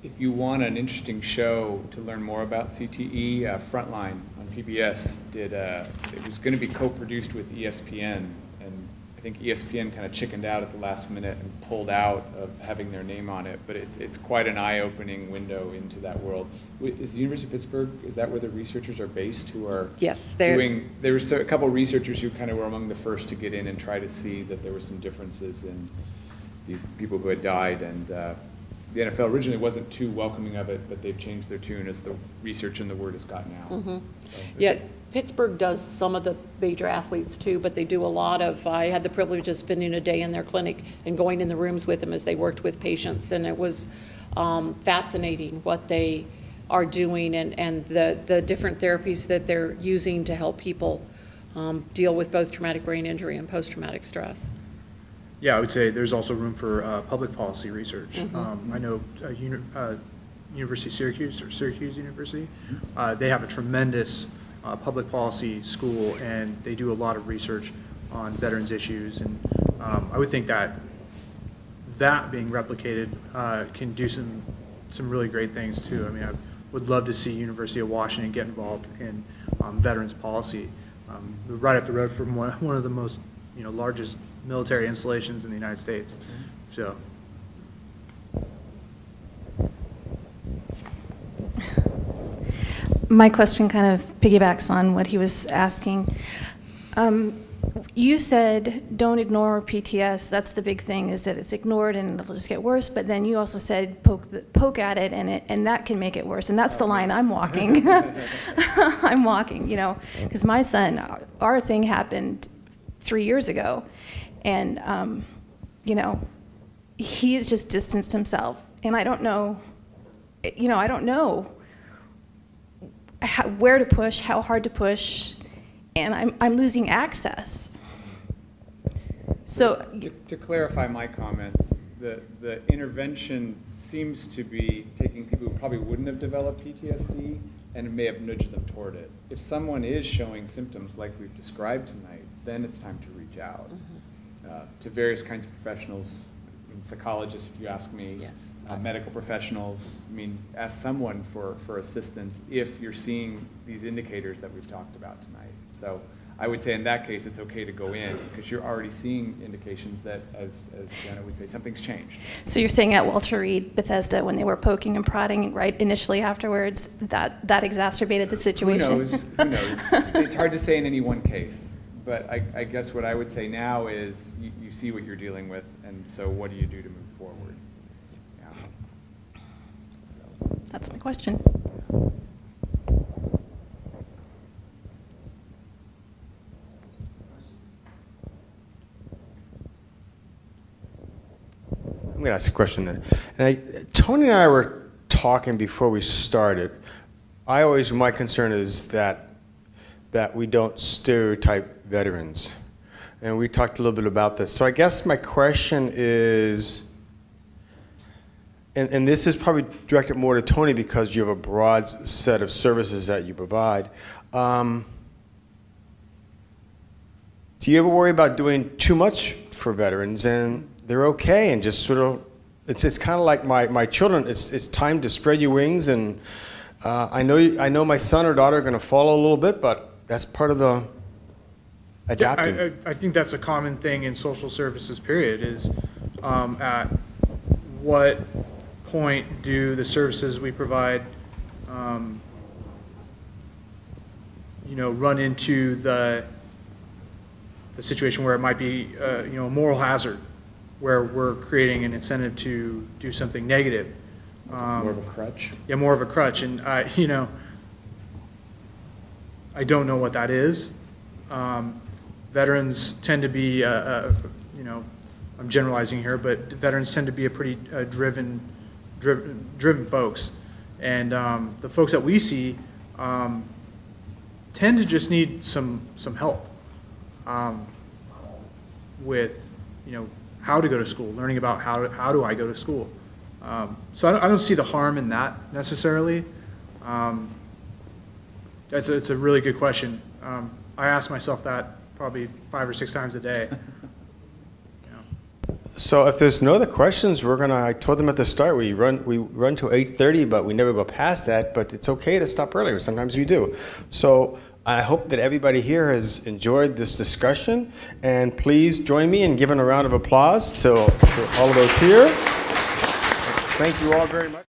Speaker 2: If you want an interesting show to learn more about CTE, Frontline on PBS did, it was going to be co-produced with ESPN, and I think ESPN kind of chickened out at the last minute and pulled out of having their name on it, but it's quite an eye-opening window into that world. Is the University of Pittsburgh, is that where the researchers are based who are
Speaker 7: Yes,
Speaker 2: doing, there were a couple of researchers who kind of were among the first to get in and try to see that there were some differences in these people who had died, and the NFL originally wasn't too welcoming of it, but they've changed their tune as the research and the word has gotten out.
Speaker 7: Mm-hmm.
Speaker 2: So
Speaker 7: Yeah, Pittsburgh does some of the major athletes too, but they do a lot of, I had the privilege of spending a day in their clinic and going in the rooms with them as they worked with patients, and it was fascinating what they are doing and the different therapies that they're using to help people deal with both traumatic brain injury and post-traumatic stress.
Speaker 4: Yeah, I would say there's also room for public policy research. I know University of Syracuse, or Syracuse University, they have a tremendous public policy school, and they do a lot of research on veterans issues. And I would think that being replicated can do some really great things too. I mean, I would love to see University of Washington get involved in veterans policy. Right up the road from one of the most largest military installations in the United States. So.
Speaker 11: My question kind of piggybacks on what he was asking. You said don't ignore PTS. That's the big thing, is that it's ignored and it'll just get worse. But then you also said poke at it, and that can make it worse. And that's the line I'm walking. I'm walking, because my son, our thing happened 3 years ago, and he has just distanced himself. And I don't know, I don't know where to push, how hard to push, and I'm losing access. So
Speaker 2: To clarify my comments, the intervention seems to be taking people who probably wouldn't have developed PTSD and may have nudged them toward it. If someone is showing symptoms like we've described tonight, then it's time to reach out to various kinds of professionals. I mean, psychologists, if you ask me,
Speaker 7: Yes.
Speaker 2: medical professionals. I mean, ask someone for assistance if you're seeing these indicators that we've talked about tonight. So I would say in that case, it's okay to go in because you're already seeing indications that, as Janet would say, something's changed.
Speaker 11: So you're saying at Walter Reed, Bethesda, when they were poking and prodding right initially afterwards, that exacerbated the situation?
Speaker 2: Who knows? Who knows? It's hard to say in any one case. But I guess what I would say now is you see what you're dealing with, and so what do you do to move forward? Yeah. So.
Speaker 11: That's my question.
Speaker 12: I'm going to ask a question then. And Tony and I were talking before we started. My concern is that we don't stereotype veterans. And we talked a little bit about this. So I guess my question is, and this is probably directed more to Tony because you have a broad set of services that you provide. Do you ever worry about doing too much for veterans and they're okay and just sort of, it's kind of like my children, it's time to spread your wings, and I know my son or daughter are going to follow a little bit, but that's part of the adapting.
Speaker 4: Yeah, I think that's a common thing in social services, period, is at what point do the services we provide, run into the situation where it might be, a moral hazard, where we're creating an incentive to do something negative.
Speaker 2: More of a crutch?
Speaker 4: Yeah, more of a crutch. And I don't know what that is. Veterans tend to be, I'm generalizing here, but veterans tend to be a pretty driven folks. And the folks that we see tend to just need some help with, how to go to school, learning about how do I go to school. So I don't see the harm in that necessarily. It's a really good question. I ask myself that probably 5 or 6 times a day.
Speaker 12: So if there's no other questions, I told them at the start, we run to 8:30, but we never go past that, but it's okay to stop earlier. Sometimes we do. So I hope that everybody here has enjoyed this discussion, and please join me in giving a round of applause to all of those here. Thank you all very much.